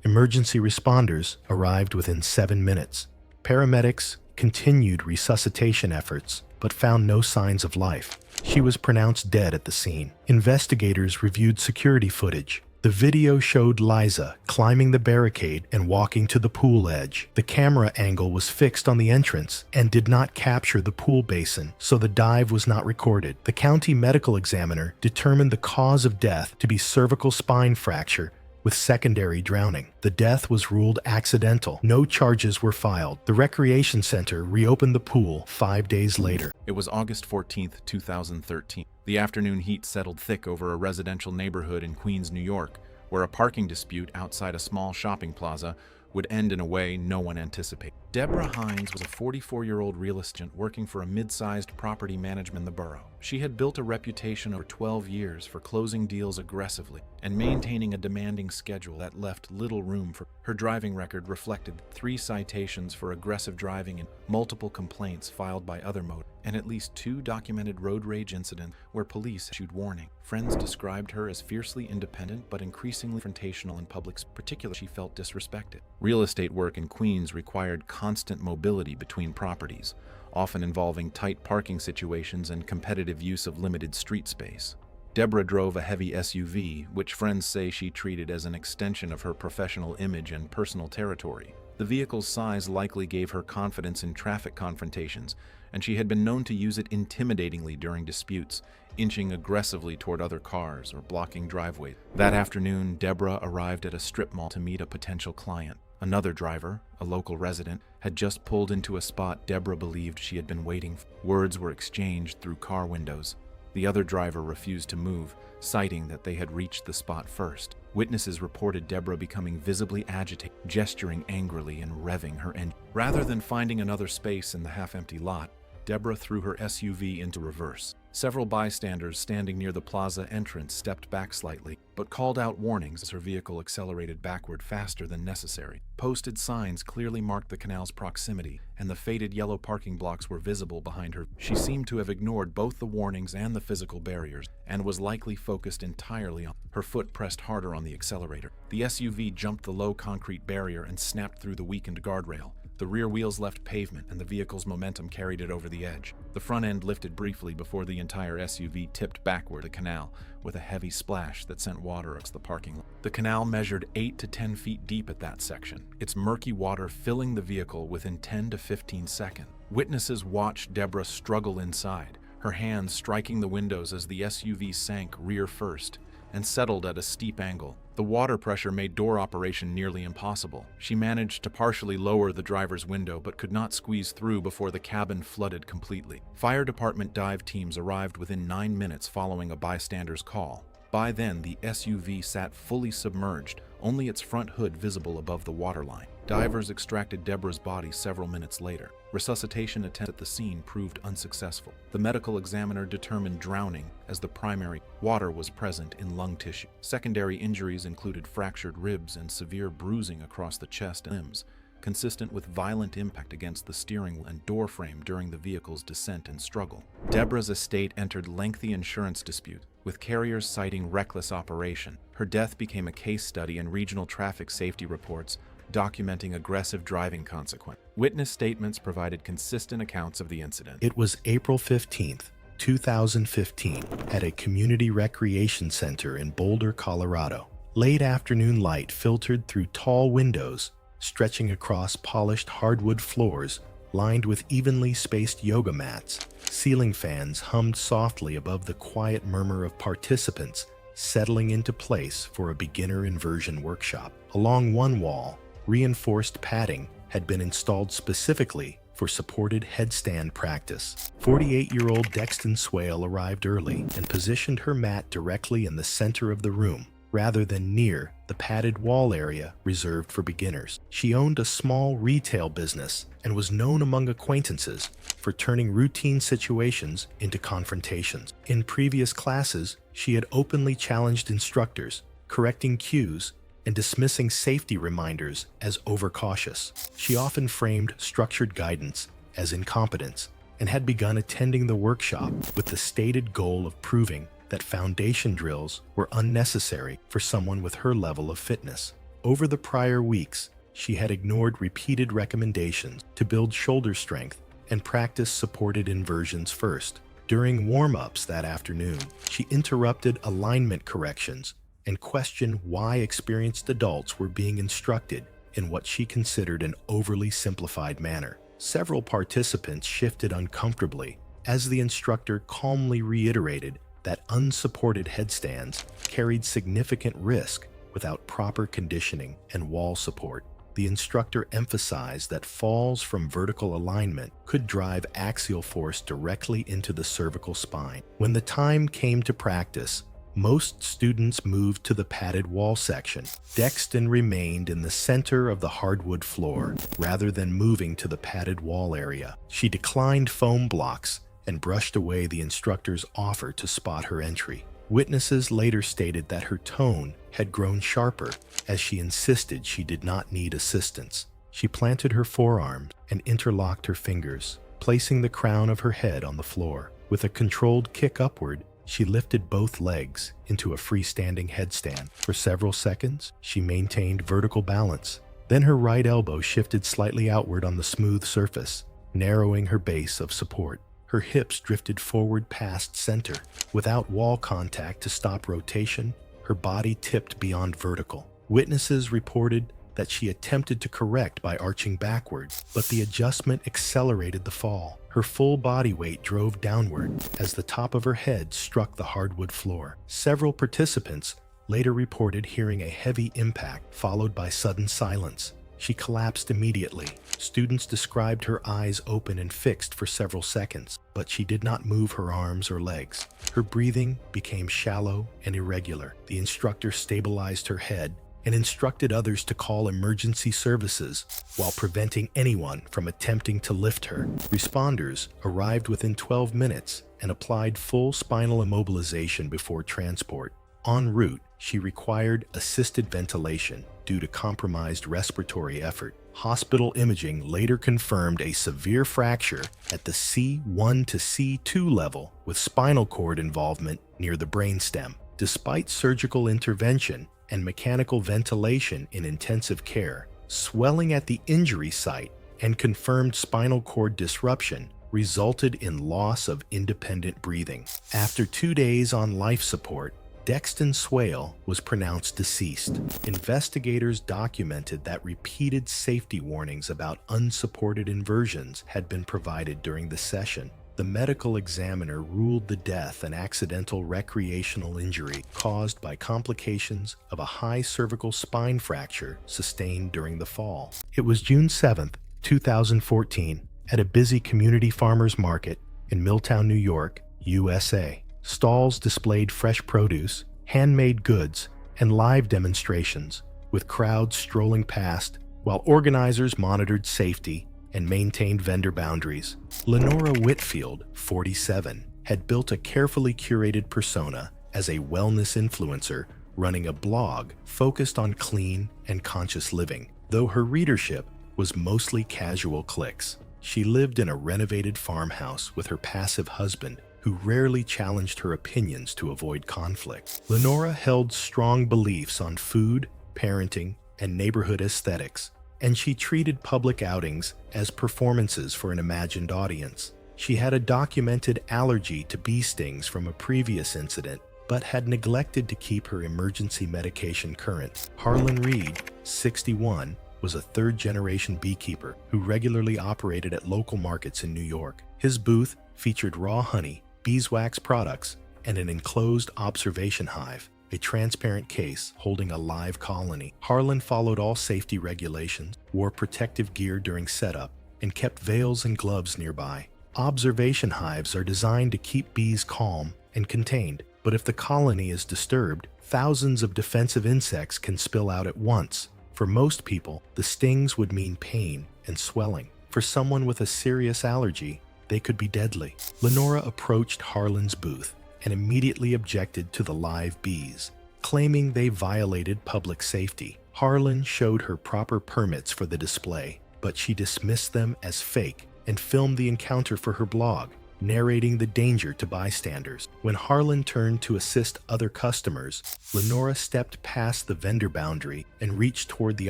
Emergency responders arrived within 7 minutes. Paramedics continued resuscitation efforts, but found no signs of life. She was pronounced dead at the scene. Investigators reviewed security footage. The video showed Liza climbing the barricade and walking to the pool edge. The camera angle was fixed on the entrance and did not capture the pool basin, so the dive was not recorded. The county medical examiner determined the cause of death to be cervical spine fracture with secondary drowning. The death was ruled accidental. No charges were filed. The recreation center reopened the pool 5 days later. It was August 14, 2013. The afternoon heat settled thick over a residential neighborhood in Queens, New York, where a parking dispute outside a small shopping plaza would end in a way no one anticipated. Deborah Hines was a 44-year-old real estate agent working for a mid-sized property management in the borough. She had built a reputation over 12 years for closing deals aggressively and maintaining a demanding schedule that left little room for her driving record reflected 3 citations for aggressive driving and multiple complaints filed by other motorists, and at least 2 documented road rage incidents where police issued warning. Friends described her as fiercely independent but increasingly confrontational in public, particularly she felt disrespected. Real estate work in Queens required constant mobility between properties, often involving tight parking situations and competitive use of limited street space. Deborah drove a heavy SUV, which friends say she treated as an extension of her professional image and personal territory. The vehicle's size likely gave her confidence in traffic confrontations, and she had been known to use it intimidatingly during disputes, inching aggressively toward other cars or blocking driveways. That afternoon, Deborah arrived at a strip mall to meet a potential client. Another driver, a local resident, had just pulled into a spot Deborah believed she had been waiting for. Words were exchanged through car windows. The other driver refused to move, citing that they had reached the spot first. Witnesses reported Deborah becoming visibly agitated, gesturing angrily and revving her engine. Rather than finding another space in the half-empty lot, Deborah threw her SUV into reverse. Several bystanders standing near the plaza entrance stepped back slightly, but called out warnings as her vehicle accelerated backward faster than necessary. Posted signs clearly marked the canal's proximity, and the faded yellow parking blocks were visible behind her. She seemed to have ignored both the warnings and the physical barriers, and was likely focused entirely on her foot pressed harder on the accelerator. The SUV jumped the low concrete barrier and snapped through the weakened guardrail. The rear wheels left pavement, and the vehicle's momentum carried it over the edge. The front end lifted briefly before the entire SUV tipped backward the canal, with a heavy splash that sent water across the parking lot. The canal measured 8 to 10 feet deep at that section, its murky water filling the vehicle within 10 to 15 seconds. Witnesses watched Deborah struggle inside, her hands striking the windows as the SUV sank rear first and settled at a steep angle. The water pressure made door operation nearly impossible. She managed to partially lower the driver's window but could not squeeze through before the cabin flooded completely. Fire department dive teams arrived within 9 minutes following a bystander's call. By then, the SUV sat fully submerged, only its front hood visible above the waterline. Divers extracted Deborah's body several minutes later. Resuscitation attempts at the scene proved unsuccessful. The medical examiner determined drowning as the primary. Water was present in lung tissue. Secondary injuries included fractured ribs and severe bruising across the chest and limbs, consistent with violent impact against the steering wheel and door frame during the vehicle's descent and struggle. Deborah's estate entered lengthy insurance dispute, with carriers citing reckless operation. Her death became a case study in regional traffic safety reports, documenting aggressive driving consequences. Witness statements provided consistent accounts of the incident. It was April 15th, 2015, at a community recreation center in Boulder, Colorado. Late afternoon light filtered through tall windows, stretching across polished hardwood floors lined with evenly spaced yoga mats. Ceiling fans hummed softly above the quiet murmur of participants settling into place for a beginner inversion workshop. Along one wall, reinforced padding had been installed specifically for supported headstand practice. 48-year-old Dexton Swale arrived early and positioned her mat directly in the center of the room, rather than near the padded wall area reserved for beginners. She owned a small retail business and was known among acquaintances for turning routine situations into confrontations. In previous classes, she had openly challenged instructors, correcting cues and dismissing safety reminders as overcautious. She often framed structured guidance as incompetence and had begun attending the workshop with the stated goal of proving that foundation drills were unnecessary for someone with her level of fitness. Over the prior weeks, she had ignored repeated recommendations to build shoulder strength and practice supported inversions first. During warm-ups that afternoon, she interrupted alignment corrections and questioned why experienced adults were being instructed in what she considered an overly simplified manner. Several participants shifted uncomfortably as the instructor calmly reiterated that unsupported headstands carried significant risk without proper conditioning and wall support. The instructor emphasized that falls from vertical alignment could drive axial force directly into the cervical spine. When the time came to practice, most students moved to the padded wall section. Dexton remained in the center of the hardwood floor rather than moving to the padded wall area. She declined foam blocks and brushed away the instructor's offer to spot her entry. Witnesses later stated that her tone had grown sharper as she insisted she did not need assistance. She planted her forearms and interlocked her fingers, placing the crown of her head on the floor. With a controlled kick upward, she lifted both legs into a freestanding headstand. For several seconds, she maintained vertical balance. Then her right elbow shifted slightly outward on the smooth surface, narrowing her base of support. Her hips drifted forward past center. Without wall contact to stop rotation, her body tipped beyond vertical. Witnesses reported that she attempted to correct by arching backward, but the adjustment accelerated the fall. Her full body weight drove downward as the top of her head struck the hardwood floor. Several participants later reported hearing a heavy impact followed by sudden silence. She collapsed immediately. Students described her eyes open and fixed for several seconds, but she did not move her arms or legs. Her breathing became shallow and irregular. The instructor stabilized her head and instructed others to call emergency services while preventing anyone from attempting to lift her. Responders arrived within 12 minutes and applied full spinal immobilization before transport. En route, she required assisted ventilation due to compromised respiratory effort. Hospital imaging later confirmed a severe fracture at the C1 to C2 level with spinal cord involvement near the brainstem. Despite surgical intervention and mechanical ventilation in intensive care, swelling at the injury site and confirmed spinal cord disruption resulted in loss of independent breathing. After 2 days on life support, Dexton Swale was pronounced deceased. Investigators documented that repeated safety warnings about unsupported inversions had been provided during the session. The medical examiner ruled the death an accidental recreational injury caused by complications of a high cervical spine fracture sustained during the fall. It was June 7, 2014, at a busy community farmers market in Milltown, New York, USA. Stalls displayed fresh produce, handmade goods, and live demonstrations, with crowds strolling past while organizers monitored safety and maintained vendor boundaries. Lenora Whitfield, 47, had built a carefully curated persona as a wellness influencer running a blog focused on clean and conscious living. Though her readership was mostly casual clicks, she lived in a renovated farmhouse with her passive husband, who rarely challenged her opinions to avoid conflict. Lenora held strong beliefs on food, parenting, and neighborhood aesthetics, and she treated public outings as performances for an imagined audience. She had a documented allergy to bee stings from a previous incident, but had neglected to keep her emergency medication current. Harlan Reed, 61, was a third-generation beekeeper who regularly operated at local markets in New York. His booth featured raw honey, beeswax products, and an enclosed observation hive, a transparent case holding a live colony. Harlan followed all safety regulations, wore protective gear during setup, and kept veils and gloves nearby. Observation hives are designed to keep bees calm and contained, but if the colony is disturbed, thousands of defensive insects can spill out at once. For most people, the stings would mean pain and swelling. For someone with a serious allergy, they could be deadly. Lenora approached Harlan's booth and immediately objected to the live bees, claiming they violated public safety. Harlan showed her proper permits for the display, but she dismissed them as fake and filmed the encounter for her blog, narrating the danger to bystanders. When Harlan turned to assist other customers, Lenora stepped past the vendor boundary and reached toward the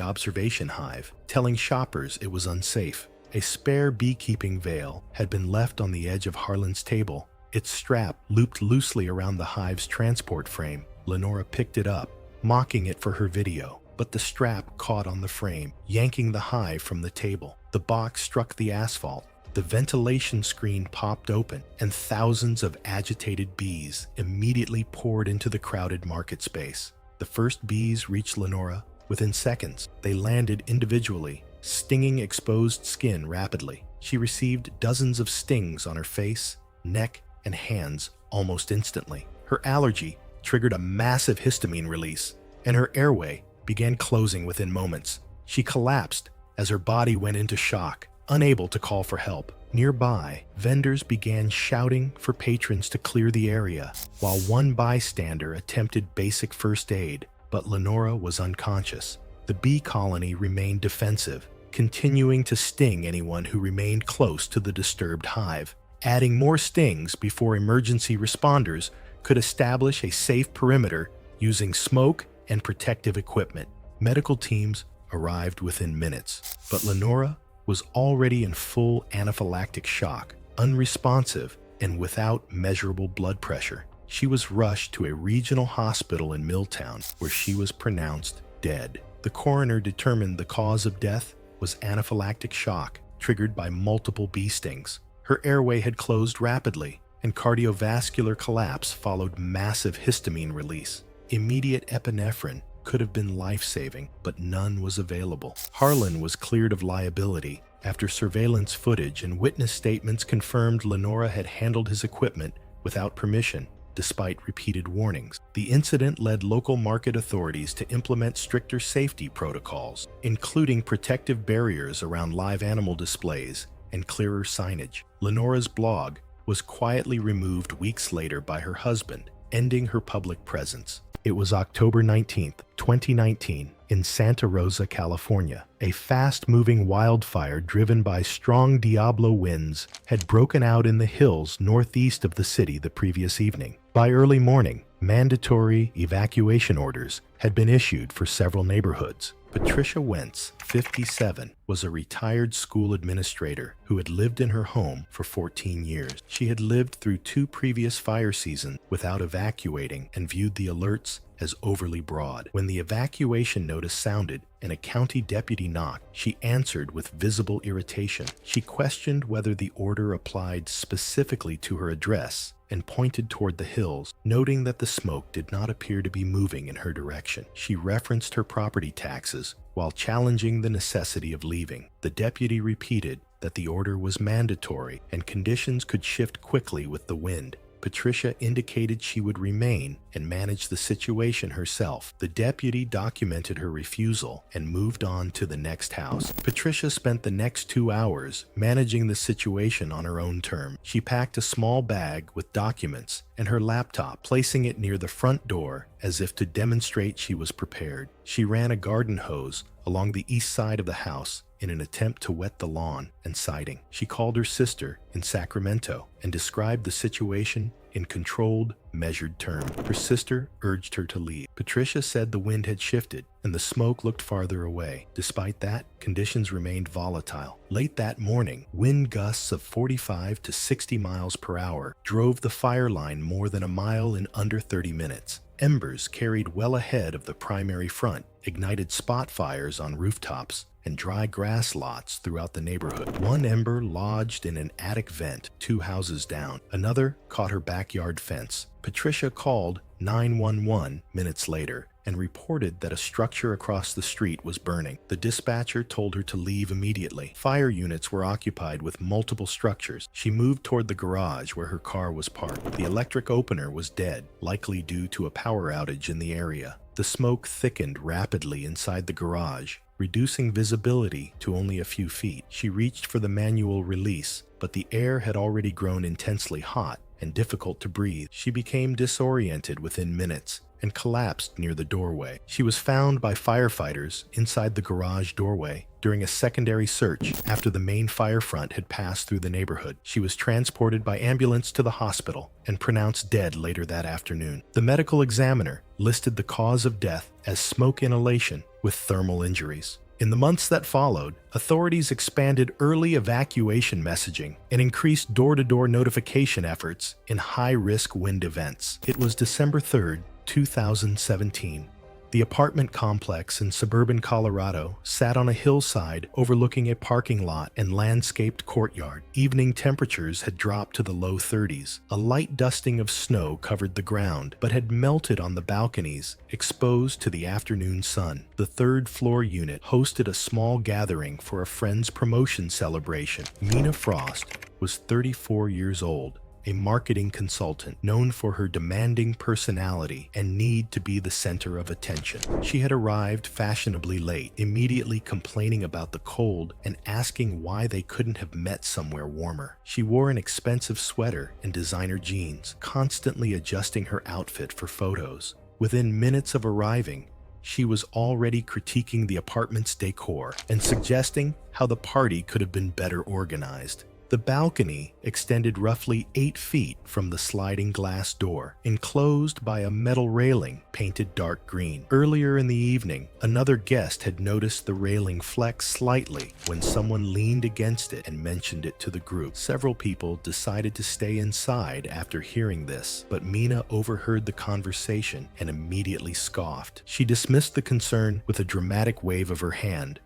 observation hive, telling shoppers it was unsafe. A spare beekeeping veil had been left on the edge of Harlan's table, its strap looped loosely around the hive's transport frame. Lenora picked it up, mocking it for her video, but the strap caught on the frame, yanking the hive from the table. The box struck the asphalt. The ventilation screen popped open, and thousands of agitated bees immediately poured into the crowded market space. The first bees reached Lenora within seconds. They landed individually, stinging exposed skin rapidly. She received dozens of stings on her face, neck, and hands almost instantly. Her allergy triggered a massive histamine release, and her airway began closing within moments. She collapsed as her body went into shock, unable to call for help. Nearby, vendors began shouting for patrons to clear the area, while one bystander attempted basic first aid, but Lenora was unconscious. The bee colony remained defensive, continuing to sting anyone who remained close to the disturbed hive, adding more stings before emergency responders could establish a safe perimeter using smoke and protective equipment. Medical teams arrived within minutes, but Lenora was already in full anaphylactic shock, unresponsive, and without measurable blood pressure. She was rushed to a regional hospital in Milltown, where she was pronounced dead. The coroner determined the cause of death was anaphylactic shock, triggered by multiple bee stings. Her airway had closed rapidly, and cardiovascular collapse followed massive histamine release. Immediate epinephrine could have been life-saving, but none was available. Harlan was cleared of liability after surveillance footage and witness statements confirmed Lenora had handled his equipment without permission, despite repeated warnings. The incident led local market authorities to implement stricter safety protocols, including protective barriers around live animal displays and clearer signage. Lenora's blog was quietly removed weeks later by her husband, ending her public presence. It was October 19, 2019, in Santa Rosa, California. A fast-moving wildfire driven by strong Diablo winds had broken out in the hills northeast of the city the previous evening. By early morning, mandatory evacuation orders had been issued for several neighborhoods. Patricia Wentz, 57, was a retired school administrator who had lived in her home for 14 years. She had lived through 2 previous fire seasons without evacuating and viewed the alerts as overly broad. When the evacuation notice sounded and a county deputy knocked, she answered with visible irritation. She questioned whether the order applied specifically to her address and pointed toward the hills, noting that the smoke did not appear to be moving in her direction. She referenced her property taxes while challenging the necessity of leaving. The deputy repeated that the order was mandatory and conditions could shift quickly with the wind. Patricia indicated she would remain and manage the situation herself. The deputy documented her refusal and moved on to the next house. Patricia spent the next 2 hours managing the situation on her own terms. She packed a small bag with documents and her laptop, placing it near the front door as if to demonstrate she was prepared. She ran a garden hose along the east side of the house in an attempt to wet the lawn and siding. She called her sister in Sacramento and described the situation in controlled, measured terms. Her sister urged her to leave. Patricia said the wind had shifted and the smoke looked farther away. Despite that, conditions remained volatile. Late that morning, wind gusts of 45 to 60 miles per hour drove the fire line more than a mile in under 30 minutes. Embers carried well ahead of the primary front ignited spot fires on rooftops and dry grass lots throughout the neighborhood. One ember lodged in an attic vent 2 houses down. Another caught her backyard fence. Patricia called 911 minutes later and reported that a structure across the street was burning. The dispatcher told her to leave immediately. Fire units were occupied with multiple structures. She moved toward the garage where her car was parked. The electric opener was dead, likely due to a power outage in the area. The smoke thickened rapidly inside the garage, reducing visibility to only a few feet. She reached for the manual release, but the air had already grown intensely hot and difficult to breathe. She became disoriented within minutes and collapsed near the doorway. She was found by firefighters inside the garage doorway during a secondary search after the main fire front had passed through the neighborhood. She was transported by ambulance to the hospital and pronounced dead later that afternoon. The medical examiner listed the cause of death as smoke inhalation with thermal injuries. In the months that followed, authorities expanded early evacuation messaging and increased door-to-door notification efforts in high-risk wind events. It was December 3rd, 2017. The apartment complex in suburban Colorado sat on a hillside overlooking a parking lot and landscaped courtyard. Evening temperatures had dropped to the low 30s. A light dusting of snow covered the ground, but had melted on the balconies, exposed to the afternoon sun. The third-floor unit hosted a small gathering for a friend's promotion celebration. Mina Frost was 34 years old, a marketing consultant known for her demanding personality and need to be the center of attention. She had arrived fashionably late, immediately complaining about the cold and asking why they couldn't have met somewhere warmer. She wore an expensive sweater and designer jeans, constantly adjusting her outfit for photos. Within minutes of arriving, she was already critiquing the apartment's decor and suggesting how the party could have been better organized. The balcony extended roughly 8 feet from the sliding glass door, enclosed by a metal railing painted dark green. Earlier in the evening, another guest had noticed the railing flex slightly when someone leaned against it and mentioned it to the group. Several people decided to stay inside after hearing this, but Mina overheard the conversation and immediately scoffed. She dismissed the concern with a dramatic wave of her hand,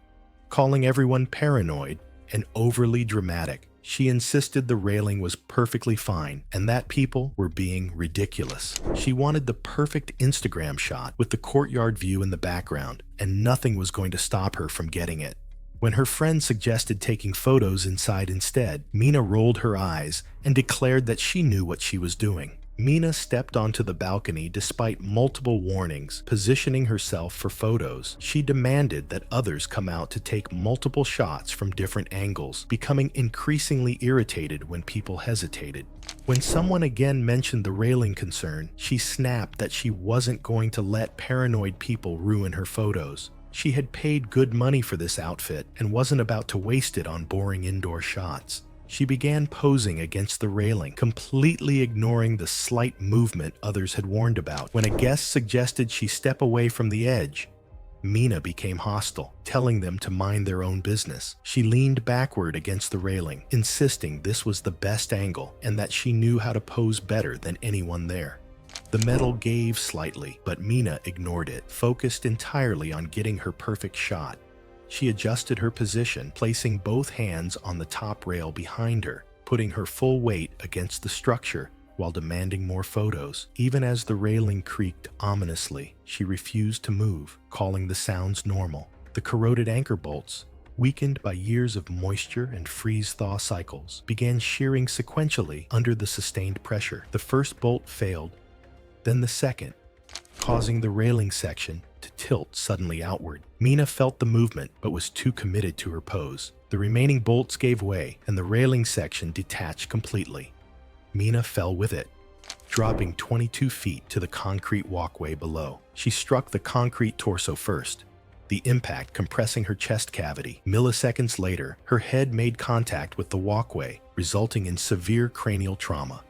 calling everyone paranoid and overly dramatic. She insisted the railing was perfectly fine and that people were being ridiculous. She wanted the perfect Instagram shot with the courtyard view in the background, and nothing was going to stop her from getting it. When her friend suggested taking photos inside instead, Mina rolled her eyes and declared that she knew what she was doing. Mina stepped onto the balcony despite multiple warnings, positioning herself for photos. She demanded that others come out to take multiple shots from different angles, becoming increasingly irritated when people hesitated. When someone again mentioned the railing concern, she snapped that she wasn't going to let paranoid people ruin her photos. She had paid good money for this outfit and wasn't about to waste it on boring indoor shots. She began posing against the railing, completely ignoring the slight movement others had warned about. When a guest suggested she step away from the edge, Mina became hostile, telling them to mind their own business. She leaned backward against the railing, insisting this was the best angle and that she knew how to pose better than anyone there. The metal gave slightly, but Mina ignored it, focused entirely on getting her perfect shot. She adjusted her position, placing both hands on the top rail behind her, putting her full weight against the structure while demanding more photos. Even as the railing creaked ominously, she refused to move, calling the sounds normal. The corroded anchor bolts, weakened by years of moisture and freeze-thaw cycles, began shearing sequentially under the sustained pressure. The first bolt failed, then the second, causing the railing section to tilt suddenly outward. Mina felt the movement, but was too committed to her pose. The remaining bolts gave way, and the railing section detached completely. Mina fell with it, dropping 22 feet to the concrete walkway below. She struck the concrete torso first, the impact compressing her chest cavity. Milliseconds later, her head made contact with the walkway, resulting in severe cranial trauma.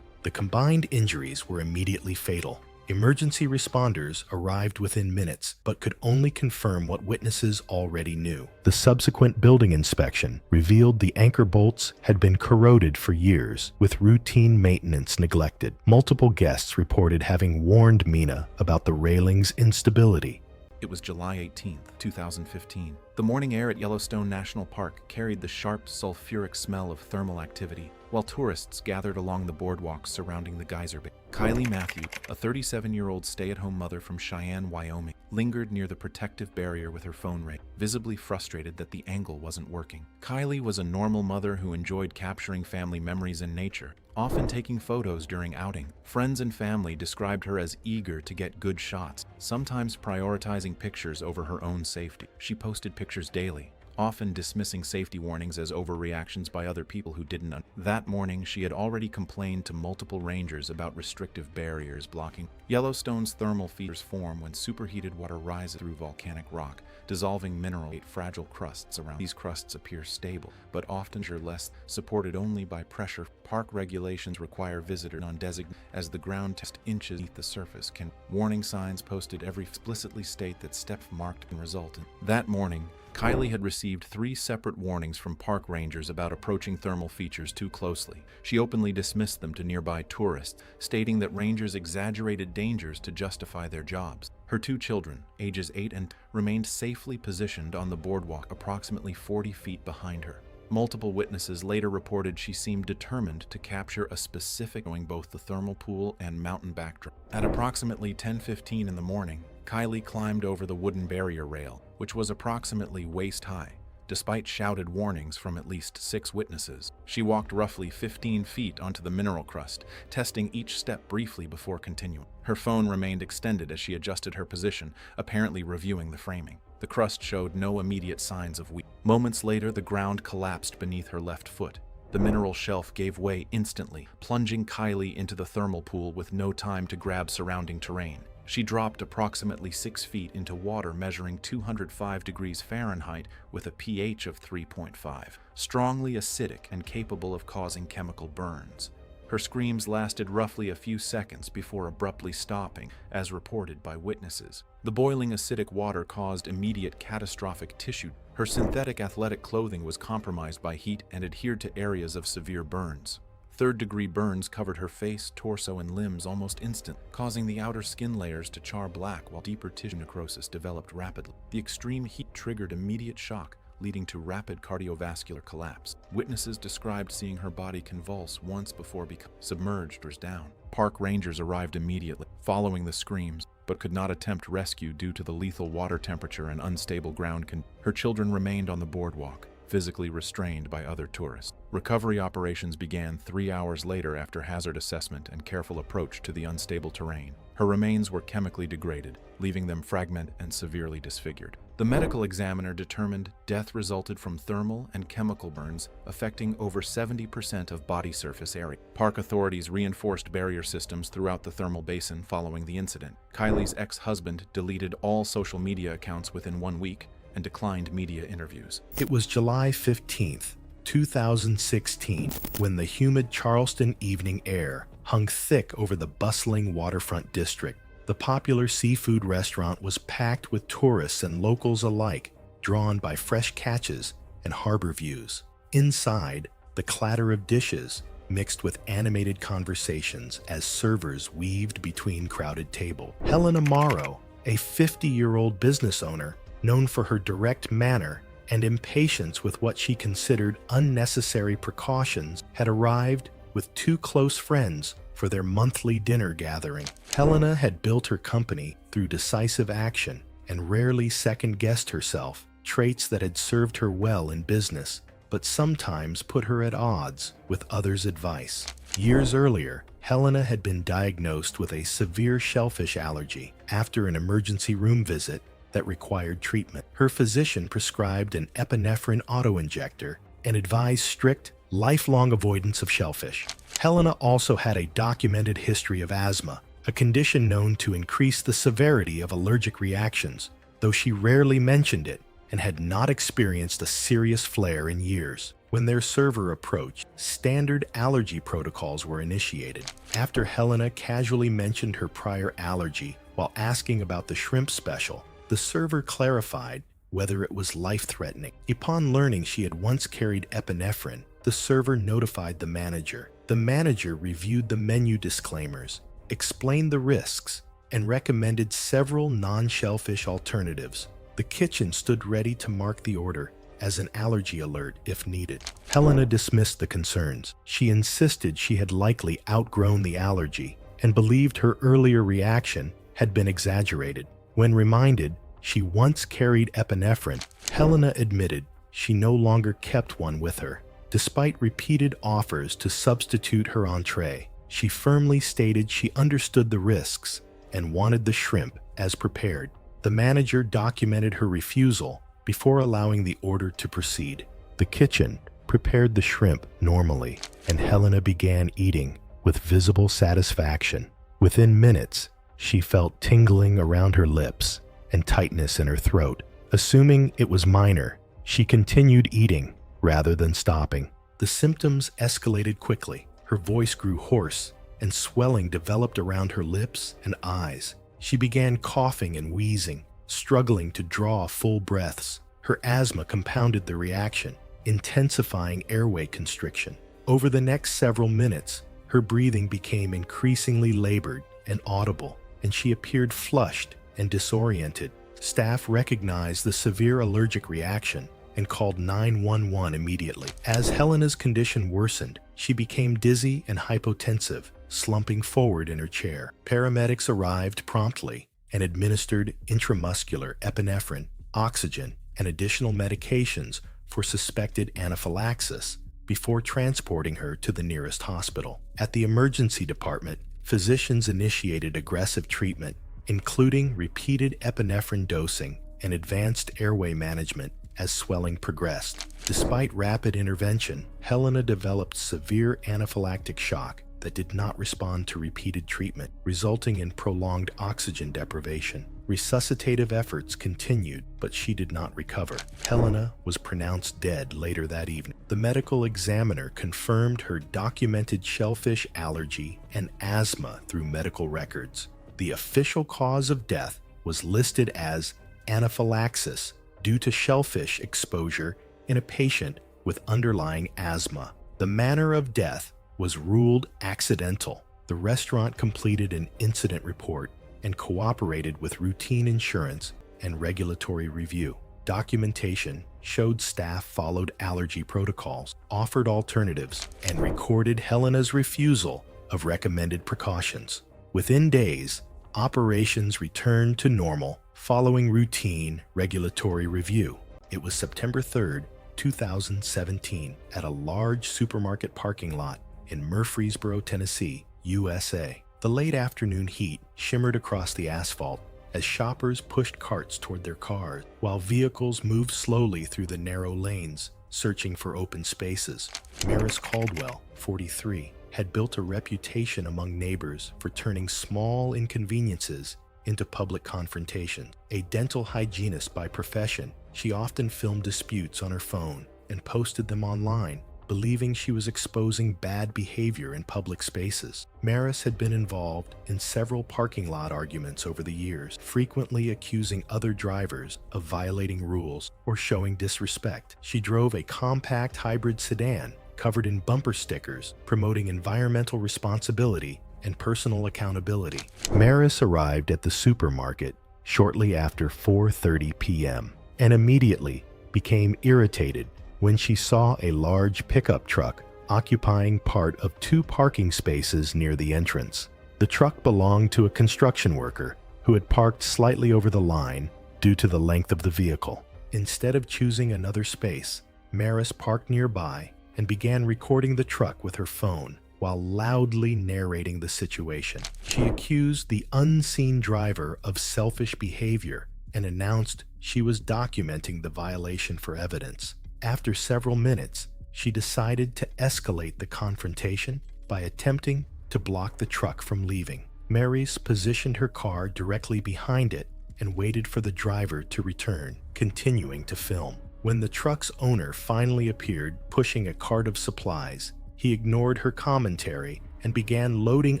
The combined injuries were immediately fatal. Emergency responders arrived within minutes, but could only confirm what witnesses already knew. The subsequent building inspection revealed the anchor bolts had been corroded for years, with routine maintenance neglected. Multiple guests reported having warned Mina about the railing's instability. It was July 18, 2015. The morning air at Yellowstone National Park carried the sharp, sulfuric smell of thermal activity, while tourists gathered along the boardwalks surrounding the geyser bay. Kylie Matthew, a 37-year-old stay-at-home mother from Cheyenne, Wyoming, lingered near the protective barrier with her phone ring, visibly frustrated that the angle wasn't working. Kylie was a normal mother who enjoyed capturing family memories in nature, often taking photos during outing. Friends and family described her as eager to get good shots, sometimes prioritizing pictures over her own safety. She posted pictures daily, often dismissing safety warnings as overreactions by other people who didn't understand. That morning, she had already complained to multiple rangers about restrictive barriers blocking. Yellowstone's thermal features form when superheated water rises through volcanic rock, dissolving mineral fragile crusts around. These crusts appear stable, but often are less, supported only by pressure. Park regulations require visitors on designated as the ground test inches beneath the surface can. Warning signs posted explicitly state that steps marked can result in. That morning, Kylie had received 3 separate warnings from park rangers about approaching thermal features too closely. She openly dismissed them to nearby tourists, stating that rangers exaggerated dangers to justify their jobs. Her 2 children, ages 8 and 10, remained safely positioned on the boardwalk approximately 40 feet behind her. Multiple witnesses later reported she seemed determined to capture a specific showing both the thermal pool and mountain backdrop. At approximately 10:15 in the morning, Kylie climbed over the wooden barrier rail, which was approximately waist-high. Despite shouted warnings from at least 6 witnesses, she walked roughly 15 feet onto the mineral crust, testing each step briefly before continuing. Her phone remained extended as she adjusted her position, apparently reviewing the framing. The crust showed no immediate signs of weakness. Moments later, the ground collapsed beneath her left foot. The mineral shelf gave way instantly, plunging Kylie into the thermal pool with no time to grab surrounding terrain. She dropped approximately 6 feet into water measuring 205 degrees Fahrenheit with a pH of 3.5, strongly acidic and capable of causing chemical burns. Her screams lasted roughly a few seconds before abruptly stopping, as reported by witnesses. The boiling acidic water caused immediate catastrophic tissue. Her synthetic athletic clothing was compromised by heat and adhered to areas of severe burns. Third-degree burns covered her face, torso, and limbs almost instantly, causing the outer skin layers to char black while deeper tissue necrosis developed rapidly. The extreme heat triggered immediate shock, leading to rapid cardiovascular collapse. Witnesses described seeing her body convulse once before becoming submerged or down. Park rangers arrived immediately, following the screams, but could not attempt rescue due to the lethal water temperature and unstable ground conditions. Her children remained on the boardwalk, physically restrained by other tourists. Recovery operations began 3 hours later after hazard assessment and careful approach to the unstable terrain. Her remains were chemically degraded, leaving them fragmented and severely disfigured. The medical examiner determined death resulted from thermal and chemical burns affecting over 70% of body surface area. Park authorities reinforced barrier systems throughout the thermal basin following the incident. Kylie's ex-husband deleted all social media accounts within 1 week and declined media interviews. It was July 15th, 2016, when the humid Charleston evening air hung thick over the bustling waterfront district. The popular seafood restaurant was packed with tourists and locals alike, drawn by fresh catches and harbor views. Inside, the clatter of dishes mixed with animated conversations as servers weaved between crowded tables. Helena Morrow, a 50-year-old business owner known for her direct manner and impatience with what she considered unnecessary precautions, had arrived with two close friends for their monthly dinner gathering. Helena had built her company through decisive action and rarely second-guessed herself, traits that had served her well in business, but sometimes put her at odds with others' advice. Years earlier, Helena had been diagnosed with a severe shellfish allergy after an emergency room visit that required treatment. Her physician prescribed an epinephrine autoinjector and advised strict, lifelong avoidance of shellfish. Helena also had a documented history of asthma, a condition known to increase the severity of allergic reactions, though she rarely mentioned it and had not experienced a serious flare in years. When their server approached, standard allergy protocols were initiated. After Helena casually mentioned her prior allergy while asking about the shrimp special, the server clarified whether it was life-threatening. Upon learning she had once carried epinephrine, the server notified the manager. The manager reviewed the menu disclaimers, explained the risks, and recommended several non-shellfish alternatives. The kitchen stood ready to mark the order as an allergy alert if needed. Helena dismissed the concerns. She insisted she had likely outgrown the allergy and believed her earlier reaction had been exaggerated. When reminded she once carried epinephrine, Helena admitted she no longer kept one with her. Despite repeated offers to substitute her entree, she firmly stated she understood the risks and wanted the shrimp as prepared. The manager documented her refusal before allowing the order to proceed. The kitchen prepared the shrimp normally, and Helena began eating with visible satisfaction. Within minutes, she felt tingling around her lips and tightness in her throat. Assuming it was minor, she continued eating rather than stopping. The symptoms escalated quickly. Her voice grew hoarse, and swelling developed around her lips and eyes. She began coughing and wheezing, struggling to draw full breaths. Her asthma compounded the reaction, intensifying airway constriction. Over the next several minutes, her breathing became increasingly labored and audible, and she appeared flushed and disoriented. Staff recognized the severe allergic reaction and called 911 immediately. As Helena's condition worsened, she became dizzy and hypotensive, slumping forward in her chair. Paramedics arrived promptly and administered intramuscular epinephrine, oxygen, and additional medications for suspected anaphylaxis before transporting her to the nearest hospital. At the emergency department, physicians initiated aggressive treatment, including repeated epinephrine dosing and advanced airway management as swelling progressed. Despite rapid intervention, Helena developed severe anaphylactic shock that did not respond to repeated treatment, resulting in prolonged oxygen deprivation. Resuscitative efforts continued, but she did not recover. Helena was pronounced dead later that evening. The medical examiner confirmed her documented shellfish allergy and asthma through medical records. The official cause of death was listed as anaphylaxis due to shellfish exposure in a patient with underlying asthma. The manner of death was ruled accidental. The restaurant completed an incident report and cooperated with routine insurance and regulatory review. Documentation showed staff followed allergy protocols, offered alternatives, and recorded Helena's refusal of recommended precautions. Within days, operations returned to normal following routine regulatory review. It was September 3rd, 2017, at a large supermarket parking lot in Murfreesboro, Tennessee, USA. The late afternoon heat shimmered across the asphalt as shoppers pushed carts toward their cars, while vehicles moved slowly through the narrow lanes, searching for open spaces. Maris Caldwell, 43, had built a reputation among neighbors for turning small inconveniences into public confrontation. A dental hygienist by profession, she often filmed disputes on her phone, and posted them online, believing she was exposing bad behavior in public spaces. Maris had been involved in several parking lot arguments over the years, frequently accusing other drivers of violating rules or showing disrespect. She drove a compact hybrid sedan covered in bumper stickers, promoting environmental responsibility and personal accountability. Maris arrived at the supermarket shortly after 4:30 p.m. and immediately became irritated when she saw a large pickup truck occupying part of 2 parking spaces near the entrance. The truck belonged to a construction worker who had parked slightly over the line due to the length of the vehicle. Instead of choosing another space, Maris parked nearby and began recording the truck with her phone while loudly narrating the situation. She accused the unseen driver of selfish behavior and announced she was documenting the violation for evidence. After several minutes, she decided to escalate the confrontation by attempting to block the truck from leaving. Maris positioned her car directly behind it and waited for the driver to return, continuing to film. When the truck's owner finally appeared pushing a cart of supplies, he ignored her commentary and began loading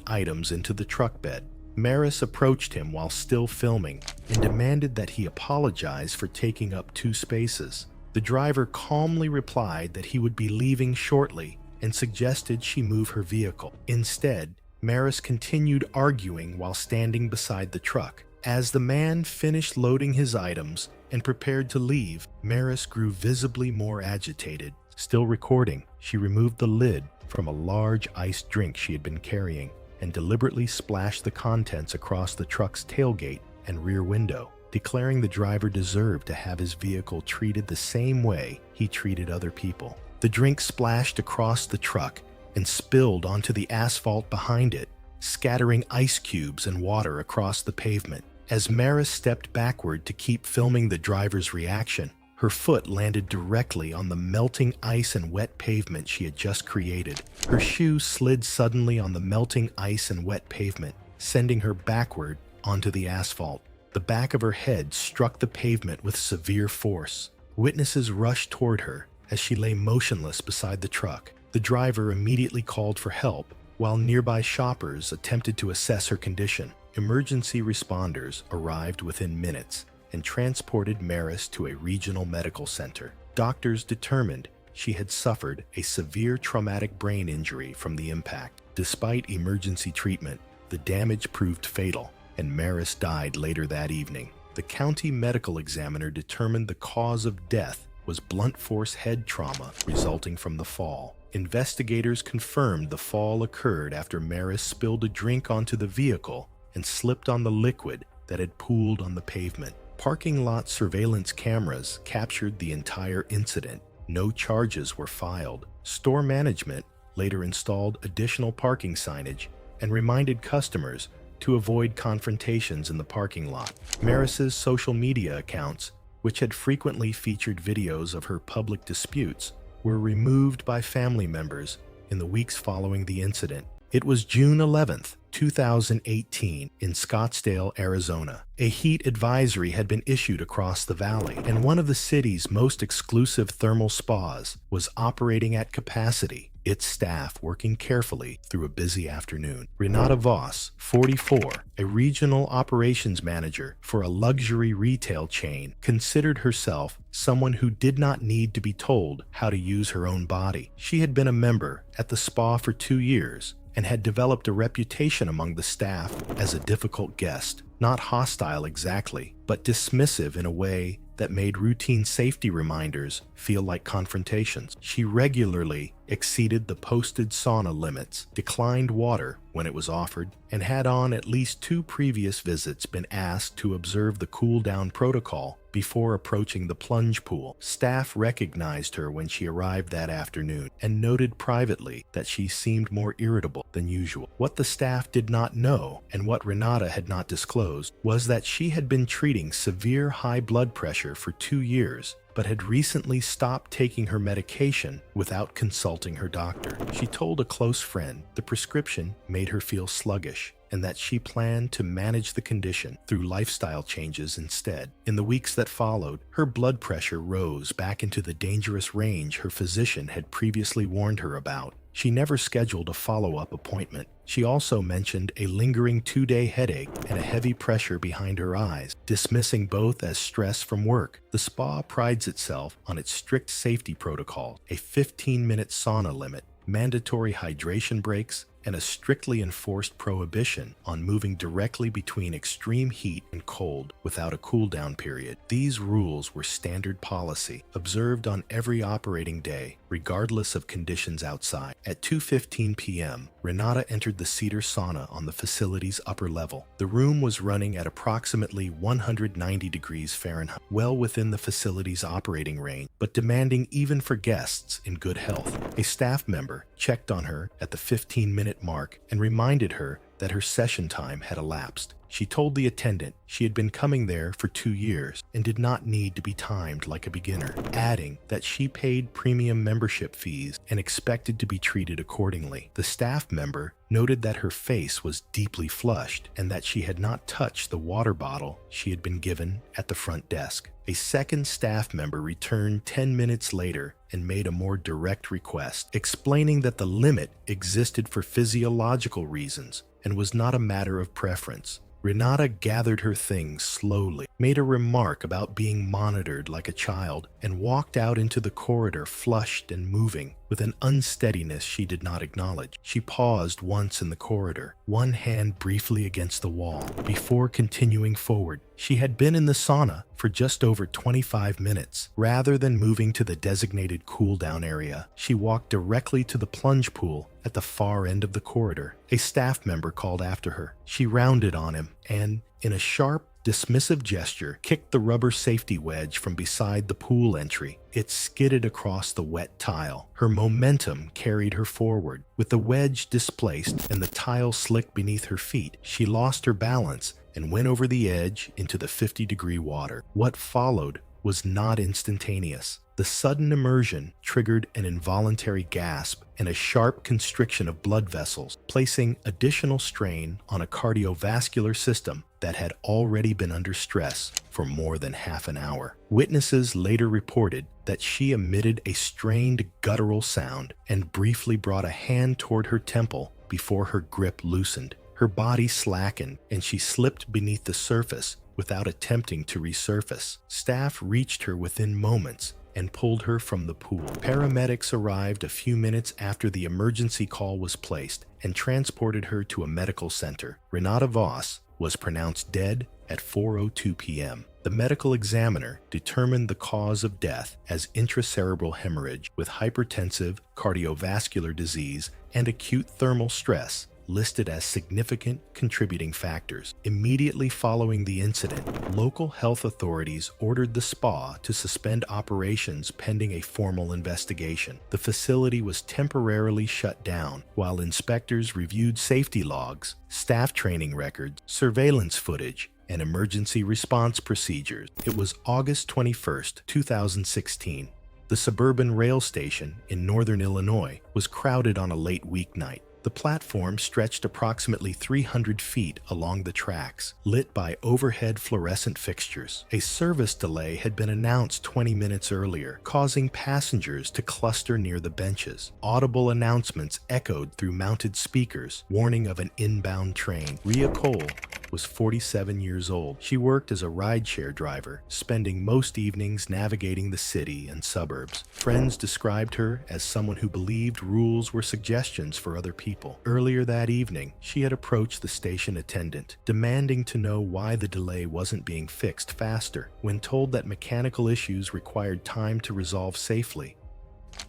items into the truck bed. Maris approached him while still filming and demanded that he apologize for taking up 2 spaces. The driver calmly replied that he would be leaving shortly and suggested she move her vehicle. Instead, Maris continued arguing while standing beside the truck. As the man finished loading his items and prepared to leave, Maris grew visibly more agitated. Still recording, she removed the lid from a large iced drink she had been carrying and deliberately splashed the contents across the truck's tailgate and rear window, declaring the driver deserved to have his vehicle treated the same way he treated other people. The drink splashed across the truck and spilled onto the asphalt behind it, scattering ice cubes and water across the pavement. As Maris stepped backward to keep filming the driver's reaction, her foot landed directly on the melting ice and wet pavement she had just created. Her shoe slid suddenly on the melting ice and wet pavement, sending her backward onto the asphalt. The back of her head struck the pavement with severe force. Witnesses rushed toward her as she lay motionless beside the truck. The driver immediately called for help, while nearby shoppers attempted to assess her condition. Emergency responders arrived within minutes and transported Maris to a regional medical center. Doctors determined she had suffered a severe traumatic brain injury from the impact. Despite emergency treatment, the damage proved fatal, and Maris died later that evening. The county medical examiner determined the cause of death was blunt force head trauma resulting from the fall. Investigators confirmed the fall occurred after Maris spilled a drink onto the vehicle and slipped on the liquid that had pooled on the pavement. Parking lot surveillance cameras captured the entire incident. No charges were filed. Store management later installed additional parking signage and reminded customers to avoid confrontations in the parking lot. Maris's social media accounts, which had frequently featured videos of her public disputes, were removed by family members in the weeks following the incident. It was June 11th, 2018, in Scottsdale, Arizona. A heat advisory had been issued across the valley, and one of the city's most exclusive thermal spas was operating at capacity, its staff working carefully through a busy afternoon. Renata Voss, 44, a regional operations manager for a luxury retail chain, considered herself someone who did not need to be told how to use her own body. She had been a member at the spa for 2 years and had developed a reputation among the staff as a difficult guest, not hostile exactly, but dismissive in a way that made routine safety reminders feel like confrontations. She regularly exceeded the posted sauna limits, declined water when it was offered, and had on at least 2 previous visits been asked to observe the cool-down protocol before approaching the plunge pool. Staff recognized her when she arrived that afternoon and noted privately that she seemed more irritable than usual. What the staff did not know, and what Renata had not disclosed, was that she had been treating severe high blood pressure for 2 years, but had recently stopped taking her medication without consulting her doctor. She told a close friend the prescription made her feel sluggish, and that she planned to manage the condition through lifestyle changes instead. In the weeks that followed, her blood pressure rose back into the dangerous range her physician had previously warned her about. She never scheduled a follow-up appointment. She also mentioned a lingering 2-day headache and a heavy pressure behind her eyes, dismissing both as stress from work. The spa prides itself on its strict safety protocols, a 15-minute sauna limit, mandatory hydration breaks, and a strictly enforced prohibition on moving directly between extreme heat and cold without a cool-down period. These rules were standard policy, observed on every operating day, regardless of conditions outside. At 2:15 p.m., Renata entered the cedar sauna on the facility's upper level. The room was running at approximately 190 degrees Fahrenheit, well within the facility's operating range, but demanding even for guests in good health. A staff member checked on her at the 15-minute mark and reminded her that her session time had elapsed. She told the attendant she had been coming there for 2 years and did not need to be timed like a beginner, adding that she paid premium membership fees and expected to be treated accordingly. The staff member noted that her face was deeply flushed and that she had not touched the water bottle she had been given at the front desk. A second staff member returned 10 minutes later and made a more direct request, explaining that the limit existed for physiological reasons and was not a matter of preference. Renata gathered her things slowly, made a remark about being monitored like a child, and walked out into the corridor flushed and moving with an unsteadiness she did not acknowledge. She paused once in the corridor, one hand briefly against the wall, before continuing forward. She had been in the sauna for just over 25 minutes. Rather than moving to the designated cool-down area, she walked directly to the plunge pool at the far end of the corridor. A staff member called after her. She rounded on him and, in a sharp, dismissive gesture, kicked the rubber safety wedge from beside the pool entry. It skidded across the wet tile. Her momentum carried her forward. With the wedge displaced and the tile slick beneath her feet, she lost her balance and went over the edge into the 50-degree water. What followed was not instantaneous. The sudden immersion triggered an involuntary gasp and a sharp constriction of blood vessels, placing additional strain on a cardiovascular system that had already been under stress for more than half an hour. Witnesses later reported that she emitted a strained guttural sound and briefly brought a hand toward her temple before her grip loosened. Her body slackened and she slipped beneath the surface without attempting to resurface. Staff reached her within moments and pulled her from the pool. Paramedics arrived a few minutes after the emergency call was placed and transported her to a medical center. Renata Voss was pronounced dead at 4:02 p.m. The medical examiner determined the cause of death as intracerebral hemorrhage with hypertensive cardiovascular disease and acute thermal stress, listed as significant contributing factors. Immediately following the incident, local health authorities ordered the spa to suspend operations pending a formal investigation. The facility was temporarily shut down while inspectors reviewed safety logs, staff training records, surveillance footage, and emergency response procedures. It was August 21st, 2016. The suburban rail station in northern Illinois was crowded on a late weeknight. The platform stretched approximately 300 feet along the tracks, lit by overhead fluorescent fixtures. A service delay had been announced 20 minutes earlier, causing passengers to cluster near the benches. Audible announcements echoed through mounted speakers, warning of an inbound train. Rhea Cole was 47 years old. She worked as a rideshare driver, spending most evenings navigating the city and suburbs. Friends described her as someone who believed rules were suggestions for other people. Earlier that evening, she had approached the station attendant, demanding to know why the delay wasn't being fixed faster. When told that mechanical issues required time to resolve safely,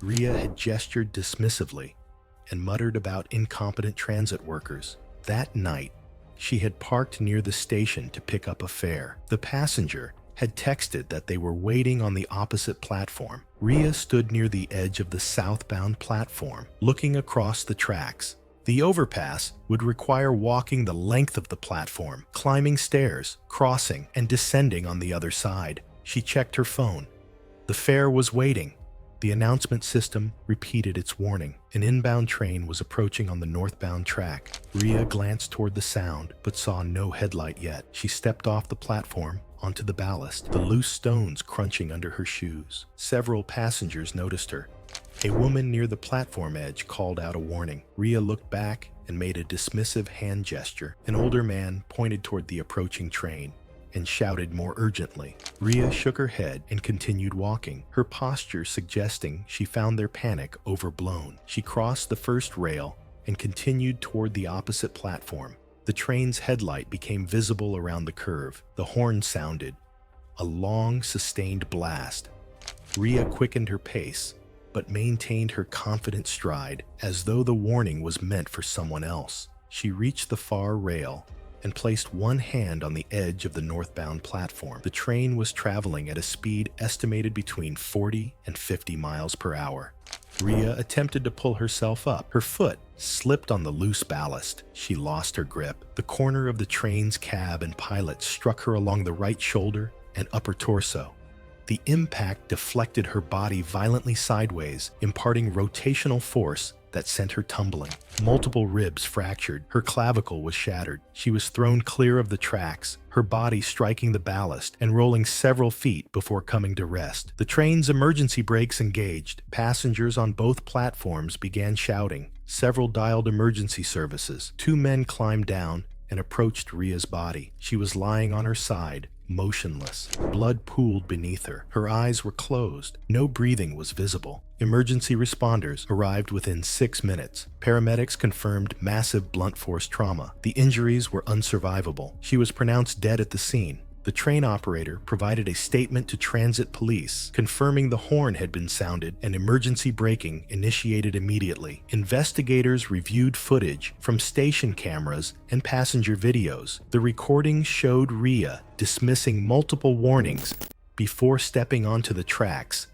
Rhea had gestured dismissively and muttered about incompetent transit workers. That night, she had parked near the station to pick up a fare. The passenger had texted that they were waiting on the opposite platform. Rhea stood near the edge of the southbound platform, looking across the tracks. The overpass would require walking the length of the platform, climbing stairs, crossing, and descending on the other side. She checked her phone. The fare was waiting, The announcement system repeated its warning. An inbound train was approaching on the northbound track. Rhea glanced toward the sound, but saw no headlight yet. She stepped off the platform onto the ballast, the loose stones crunching under her shoes. Several passengers noticed her. A woman near the platform edge called out a warning. Rhea looked back and made a dismissive hand gesture. An older man pointed toward the approaching train and shouted more urgently. Rhea shook her head and continued walking, her posture suggesting she found their panic overblown. She crossed the first rail and continued toward the opposite platform. The train's headlight became visible around the curve. The horn sounded, a long, sustained blast. Rhea quickened her pace, but maintained her confident stride, as though the warning was meant for someone else. She reached the far rail and placed one hand on the edge of the northbound platform. The train was traveling at a speed estimated between 40 and 50 miles per hour. Rhea attempted to pull herself up. Her foot slipped on the loose ballast. She lost her grip. The corner of the train's cab and pilot struck her along the right shoulder and upper torso. The impact deflected her body violently sideways, imparting rotational force that sent her tumbling. Multiple ribs fractured. Her clavicle was shattered. She was thrown clear of the tracks, her body striking the ballast and rolling several feet before coming to rest. The train's emergency brakes engaged. Passengers on both platforms began shouting. Several dialed emergency services. Two men climbed down and approached Rhea's body. She was lying on her side, motionless. Blood pooled beneath her. Her eyes were closed. No breathing was visible. Emergency responders arrived within 6 minutes. Paramedics confirmed massive blunt force trauma. The injuries were unsurvivable. She was pronounced dead at the scene. The train operator provided a statement to transit police, confirming the horn had been sounded and emergency braking initiated immediately. Investigators reviewed footage from station cameras and passenger videos. The recording showed Rhea dismissing multiple warnings before stepping onto the tracks,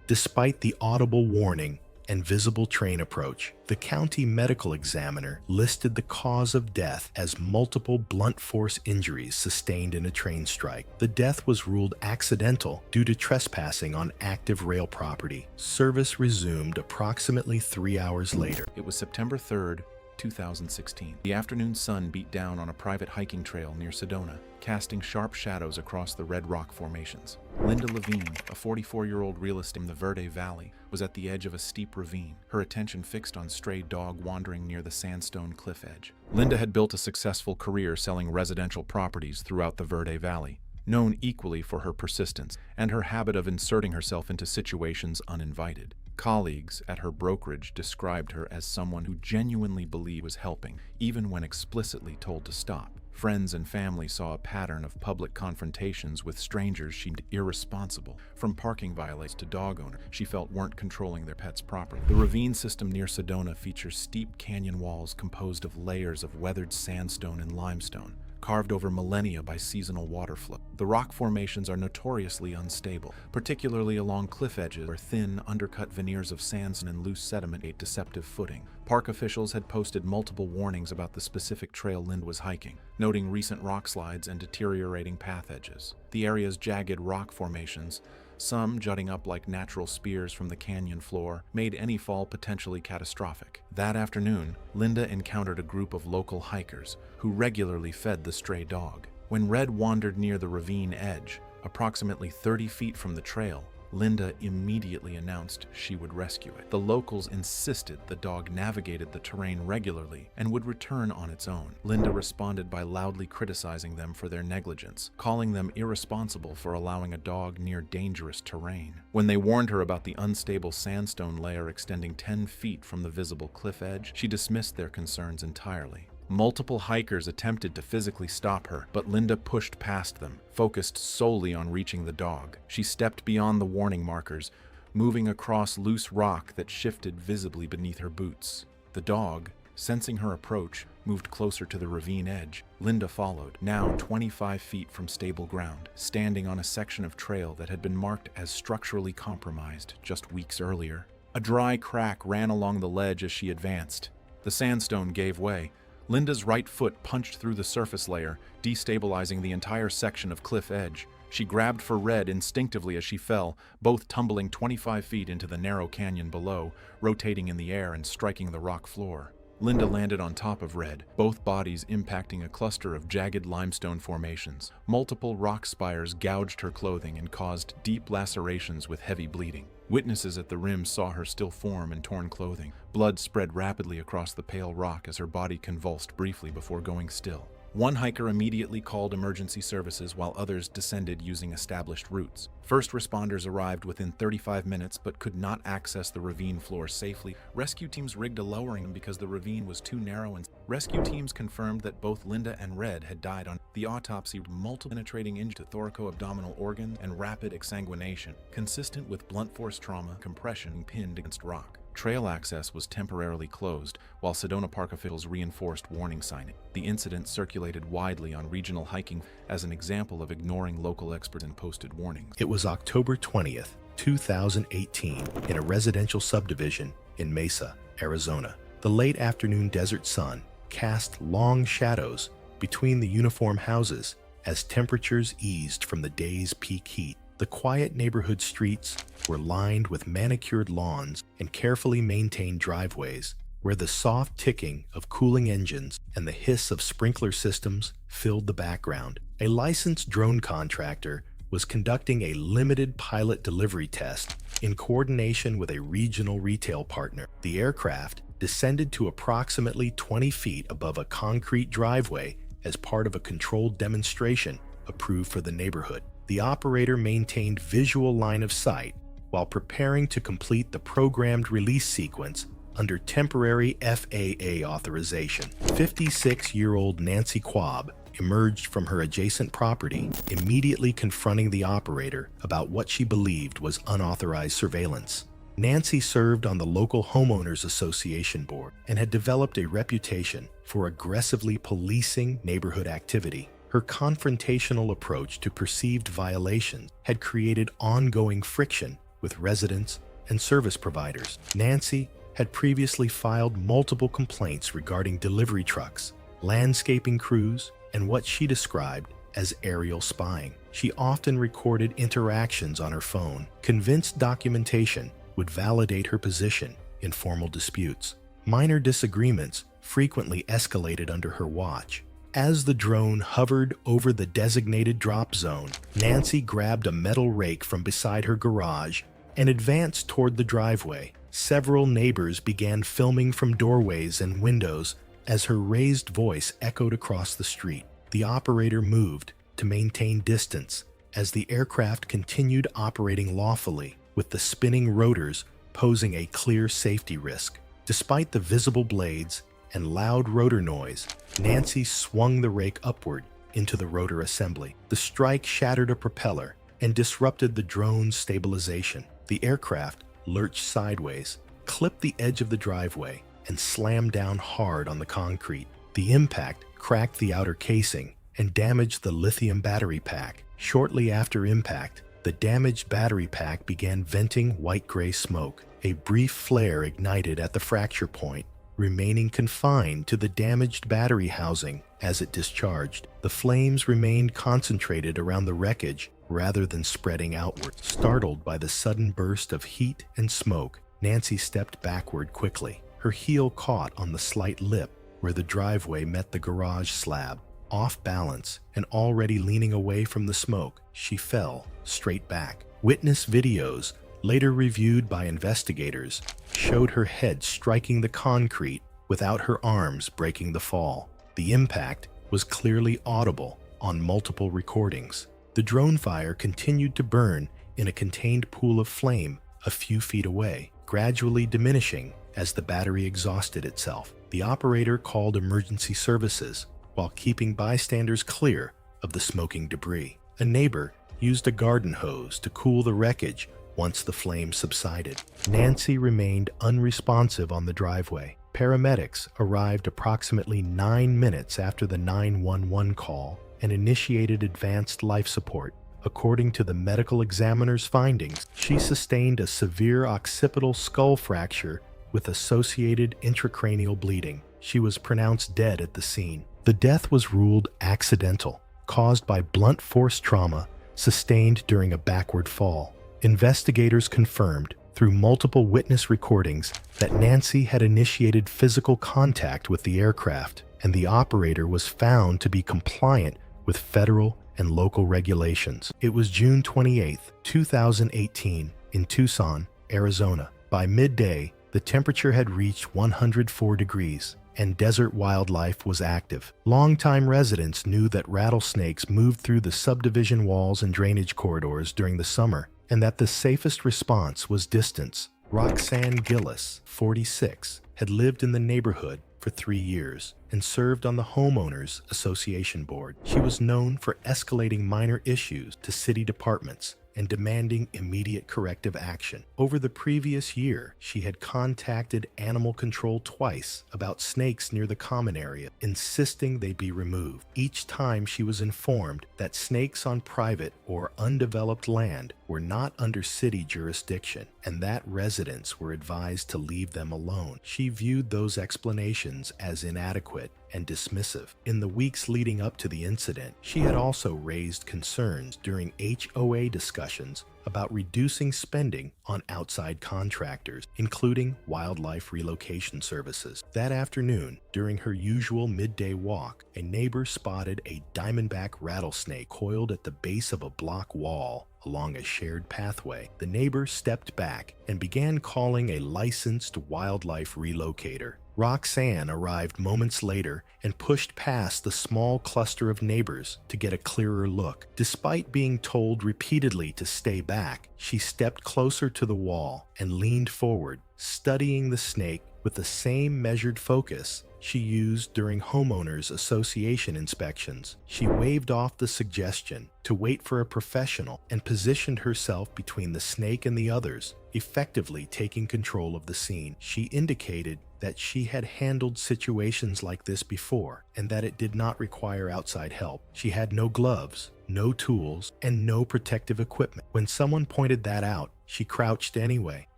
despite the audible warning and visible train approach. The county medical examiner listed the cause of death as multiple blunt force injuries sustained in a train strike. The death was ruled accidental due to trespassing on active rail property. Service resumed approximately 3 hours later. It was September 3rd, 2016. The afternoon sun beat down on a private hiking trail near Sedona, casting sharp shadows across the red rock formations. Linda Levine, a 44-year-old realist in the Verde Valley, was at the edge of a steep ravine, her attention fixed on stray dog wandering near the sandstone cliff edge. Linda had built a successful career selling residential properties throughout the Verde Valley, known equally for her persistence and her habit of inserting herself into situations uninvited. Colleagues at her brokerage described her as someone who genuinely believed was helping, even when explicitly told to stop. Friends and family saw a pattern of public confrontations with strangers she deemed irresponsible, from parking violations to dog owners she felt weren't controlling their pets properly. The ravine system near Sedona features steep canyon walls composed of layers of weathered sandstone and limestone, carved over millennia by seasonal water flow. The rock formations are notoriously unstable, particularly along cliff edges where thin, undercut veneers of sandstone and loose sediment aid deceptive footing. Park officials had posted multiple warnings about the specific trail Linda was hiking, noting recent rock slides and deteriorating path edges. The area's jagged rock formations, some jutting up like natural spears from the canyon floor, made any fall potentially catastrophic. That afternoon, Linda encountered a group of local hikers who regularly fed the stray dog. When Red wandered near the ravine edge, approximately 30 feet from the trail, Linda immediately announced she would rescue it. The locals insisted the dog navigated the terrain regularly and would return on its own. Linda responded by loudly criticizing them for their negligence, calling them irresponsible for allowing a dog near dangerous terrain. When they warned her about the unstable sandstone layer extending 10 feet from the visible cliff edge, she dismissed their concerns entirely. Multiple hikers attempted to physically stop her, but Linda pushed past them, focused solely on reaching the dog. She stepped beyond the warning markers, moving across loose rock that shifted visibly beneath her boots. The dog, sensing her approach, moved closer to the ravine edge. Linda followed, now 25 feet from stable ground, standing on a section of trail that had been marked as structurally compromised just weeks earlier. A dry crack ran along the ledge as she advanced. The sandstone gave way. Linda's right foot punched through the surface layer, destabilizing the entire section of cliff edge. She grabbed for Red instinctively as she fell, both tumbling 25 feet into the narrow canyon below, rotating in the air and striking the rock floor. Linda landed on top of Red, both bodies impacting a cluster of jagged limestone formations. Multiple rock spires gouged her clothing and caused deep lacerations with heavy bleeding. Witnesses at the rim saw her still form and torn clothing. Blood spread rapidly across the pale rock as her body convulsed briefly before going still. One hiker immediately called emergency services while others descended using established routes. First responders arrived within 35 minutes but could not access the ravine floor safely. Rescue teams rigged a lowering because the ravine was too narrow, and rescue teams confirmed that both Linda and Red had died on the autopsy. Multiple penetrating injuries to thoraco-abdominal organs and rapid exsanguination, consistent with blunt force trauma, compression pinned against rock. Trail access was temporarily closed, while Sedona Park officials reinforced warning signage. The incident circulated widely on regional hiking as an example of ignoring local experts and posted warnings. It was October 20th, 2018, in a residential subdivision in Mesa, Arizona. The late afternoon desert sun cast long shadows between the uniform houses as temperatures eased from the day's peak heat. The quiet neighborhood streets were lined with manicured lawns and carefully maintained driveways, where the soft ticking of cooling engines and the hiss of sprinkler systems filled the background. A licensed drone contractor was conducting a limited pilot delivery test in coordination with a regional retail partner. The aircraft descended to approximately 20 feet above a concrete driveway as part of a controlled demonstration approved for the neighborhood. The operator maintained visual line of sight while preparing to complete the programmed release sequence under temporary FAA authorization. 56-year-old Nancy Quab emerged from her adjacent property, immediately confronting the operator about what she believed was unauthorized surveillance. Nancy served on the local homeowners association board and had developed a reputation for aggressively policing neighborhood activity. Her confrontational approach to perceived violations had created ongoing friction with residents and service providers. Nancy had previously filed multiple complaints regarding delivery trucks, landscaping crews, and what she described as aerial spying. She often recorded interactions on her phone, convinced documentation would validate her position in formal disputes. Minor disagreements frequently escalated under her watch. As the drone hovered over the designated drop zone, Nancy grabbed a metal rake from beside her garage and advanced toward the driveway. Several neighbors began filming from doorways and windows as her raised voice echoed across the street. The operator moved to maintain distance as the aircraft continued operating lawfully, with the spinning rotors posing a clear safety risk. Despite the visible blades and loud rotor noise, Nancy swung the rake upward into the rotor assembly. The strike shattered a propeller and disrupted the drone's stabilization. The aircraft lurched sideways, clipped the edge of the driveway, and slammed down hard on the concrete. The impact cracked the outer casing and damaged the lithium battery pack. Shortly after impact, the damaged battery pack began venting white-gray smoke. A brief flare ignited at the fracture point, remaining confined to the damaged battery housing as it discharged. The flames remained concentrated around the wreckage rather than spreading outward. Startled by the sudden burst of heat and smoke, Nancy stepped backward quickly. Her heel caught on the slight lip where the driveway met the garage slab. Off balance and already leaning away from the smoke, she fell straight back. Witness videos, later reviewed by investigators, showed her head striking the concrete without her arms breaking the fall. The impact was clearly audible on multiple recordings. The drone fire continued to burn in a contained pool of flame a few feet away, gradually diminishing as the battery exhausted itself. The operator called emergency services while keeping bystanders clear of the smoking debris. A neighbor used a garden hose to cool the wreckage once the flames subsided. Nancy remained unresponsive on the driveway. Paramedics arrived approximately 9 minutes after the 911 call and initiated advanced life support. According to the medical examiner's findings, she sustained a severe occipital skull fracture with associated intracranial bleeding. She was pronounced dead at the scene. The death was ruled accidental, caused by blunt force trauma sustained during a backward fall. Investigators confirmed through multiple witness recordings that Nancy had initiated physical contact with the aircraft, and the operator was found to be compliant with federal and local regulations. It was June 28, 2018, in Tucson, Arizona. By midday, the temperature had reached 104 degrees, and desert wildlife was active. Longtime residents knew that rattlesnakes moved through the subdivision walls and drainage corridors during the summer, and that the safest response was distance. Roxanne Gillis, 46, had lived in the neighborhood for 3 years and served on the Homeowners Association board. She was known for escalating minor issues to city departments and demanding immediate corrective action. Over the previous year, she had contacted animal control twice about snakes near the common area, insisting they be removed. Each time she was informed that snakes on private or undeveloped land were not under city jurisdiction, and that residents were advised to leave them alone. She viewed those explanations as inadequate and dismissive. In the weeks leading up to the incident, she had also raised concerns during HOA discussions about reducing spending on outside contractors, including wildlife relocation services. That afternoon, during her usual midday walk, a neighbor spotted a diamondback rattlesnake coiled at the base of a block wall along a shared pathway. The neighbor stepped back and began calling a licensed wildlife relocator. Roxanne arrived moments later and pushed past the small cluster of neighbors to get a clearer look. Despite being told repeatedly to stay back, she stepped closer to the wall and leaned forward, studying the snake with the same measured focus she used during Homeowners Association inspections. She waved off the suggestion to wait for a professional and positioned herself between the snake and the others, effectively taking control of the scene. She indicated that she had handled situations like this before and that it did not require outside help. She had no gloves, no tools, and no protective equipment. When someone pointed that out, she crouched anyway,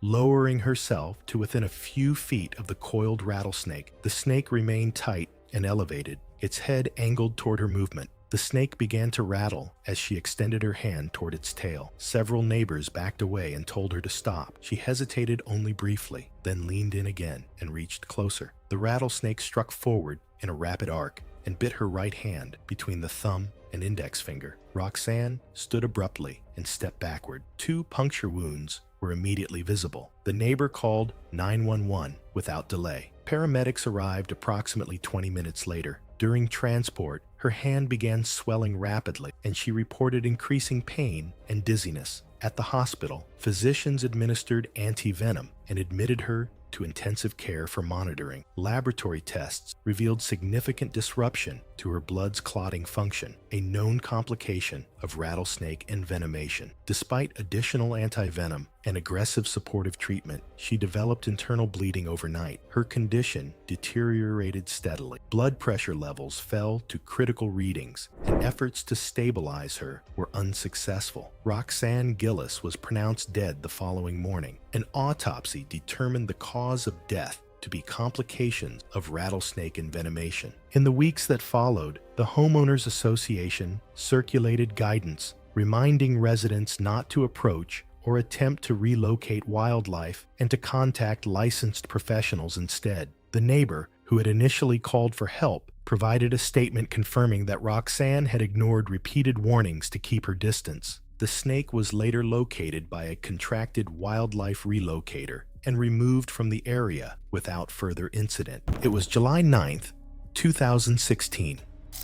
lowering herself to within a few feet of the coiled rattlesnake. The snake remained tight and elevated, its head angled toward her movement. The snake began to rattle as she extended her hand toward its tail. Several neighbors backed away and told her to stop. She hesitated only briefly, then leaned in again and reached closer. The rattlesnake struck forward in a rapid arc and bit her right hand between the thumb and index finger. Roxanne stood abruptly and stepped backward. 2 puncture wounds were immediately visible. The neighbor called 911 without delay. Paramedics arrived approximately 20 minutes later. During transport, her hand began swelling rapidly, and she reported increasing pain and dizziness. At the hospital, physicians administered anti-venom and admitted her to intensive care for monitoring. Laboratory tests revealed significant disruption to her blood's clotting function, a known complication of rattlesnake envenomation. Despite additional anti-venom and aggressive supportive treatment, she developed internal bleeding overnight. Her condition deteriorated steadily. Blood pressure levels fell to critical readings, and efforts to stabilize her were unsuccessful. Roxanne Gillis was pronounced dead the following morning. An autopsy determined the cause of death to be complications of rattlesnake envenomation. In the weeks that followed, the Homeowners Association circulated guidance reminding residents not to approach or attempt to relocate wildlife and to contact licensed professionals instead. The neighbor, who had initially called for help, provided a statement confirming that Roxanne had ignored repeated warnings to keep her distance. The snake was later located by a contracted wildlife relocator and removed from the area without further incident. It was July 9th, 2016.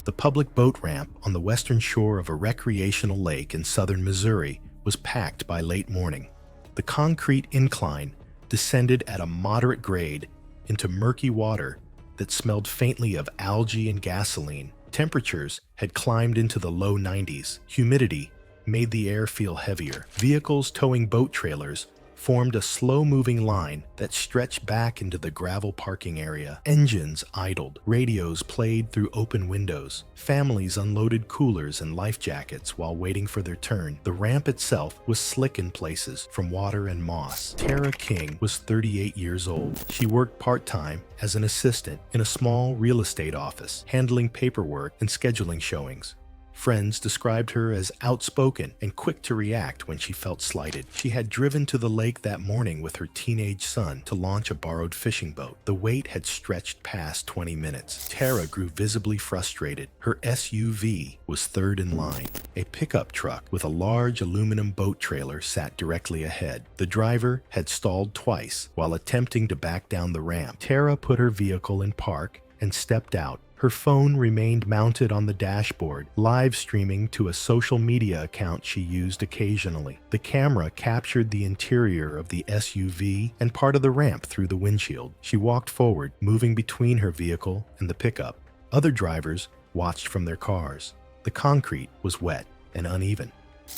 The public boat ramp on the western shore of a recreational lake in southern Missouri was packed by late morning. The concrete incline descended at a moderate grade into murky water that smelled faintly of algae and gasoline. Temperatures had climbed into the low 90s. Humidity made the air feel heavier. Vehicles towing boat trailers formed a slow-moving line that stretched back into the gravel parking area. Engines idled. Radios played through open windows. Families unloaded coolers and life jackets while waiting for their turn. The ramp itself was slick in places from water and moss. Tara King was 38 years old. She worked part-time as an assistant in a small real estate office, handling paperwork and scheduling showings. Friends described her as outspoken and quick to react when she felt slighted. She had driven to the lake that morning with her teenage son to launch a borrowed fishing boat. The wait had stretched past 20 minutes. Tara grew visibly frustrated. Her SUV was third in line. A pickup truck with a large aluminum boat trailer sat directly ahead. The driver had stalled twice while attempting to back down the ramp. Tara put her vehicle in park and stepped out. Her phone remained mounted on the dashboard, live streaming to a social media account she used occasionally. The camera captured the interior of the SUV and part of the ramp through the windshield. She walked forward, moving between her vehicle and the pickup. Other drivers watched from their cars. The concrete was wet and uneven.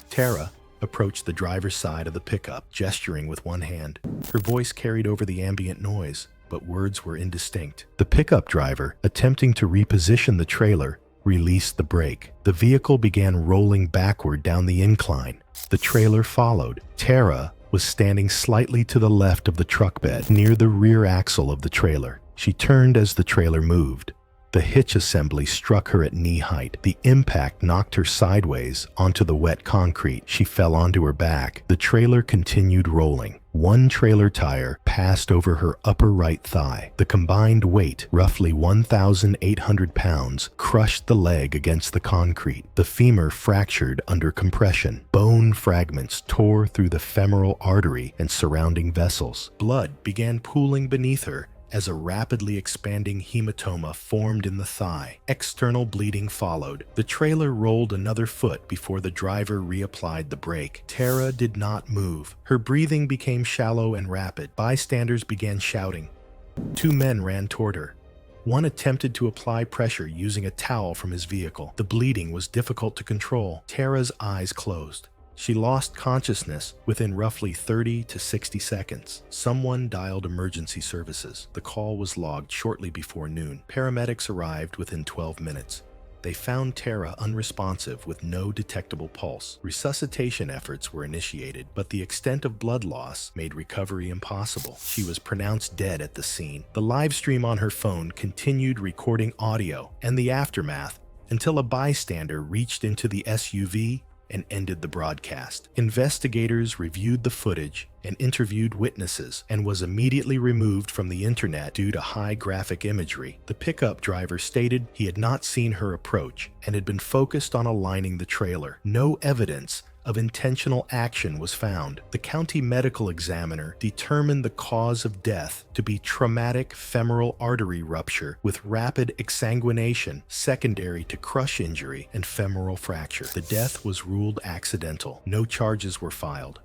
Tara approached the driver's side of the pickup, gesturing with one hand. Her voice carried over the ambient noise, but words were indistinct. The pickup driver, attempting to reposition the trailer, released the brake. The vehicle began rolling backward down the incline. The trailer followed. Tara was standing slightly to the left of the truck bed, near the rear axle of the trailer. She turned as the trailer moved. The hitch assembly struck her at knee height. The impact knocked her sideways onto the wet concrete. She fell onto her back. The trailer continued rolling. One trailer tire passed over her upper right thigh. The combined weight, roughly 1,800 pounds, crushed the leg against the concrete. The femur fractured under compression. Bone fragments tore through the femoral artery and surrounding vessels. Blood began pooling beneath her as a rapidly expanding hematoma formed in the thigh. External bleeding followed. The trailer rolled another foot before the driver reapplied the brake. Tara did not move. Her breathing became shallow and rapid. Bystanders began shouting. Two men ran toward her. One attempted to apply pressure using a towel from his vehicle. The bleeding was difficult to control. Tara's eyes closed. She lost consciousness within roughly 30 to 60 seconds. Someone dialed emergency services. The call was logged shortly before noon. Paramedics arrived within 12 minutes. They found Tara unresponsive with no detectable pulse. Resuscitation efforts were initiated, but the extent of blood loss made recovery impossible. She was pronounced dead at the scene. The live stream on her phone continued recording audio and the aftermath until a bystander reached into the SUV and ended the broadcast. Investigators reviewed the footage and interviewed witnesses and was immediately removed from the internet due to high graphic imagery. The pickup driver stated he had not seen her approach and had been focused on aligning the trailer. No evidence of intentional action was found. The county medical examiner determined the cause of death to be traumatic femoral artery rupture with rapid exsanguination secondary to crush injury and femoral fracture. The death was ruled accidental. No charges were filed.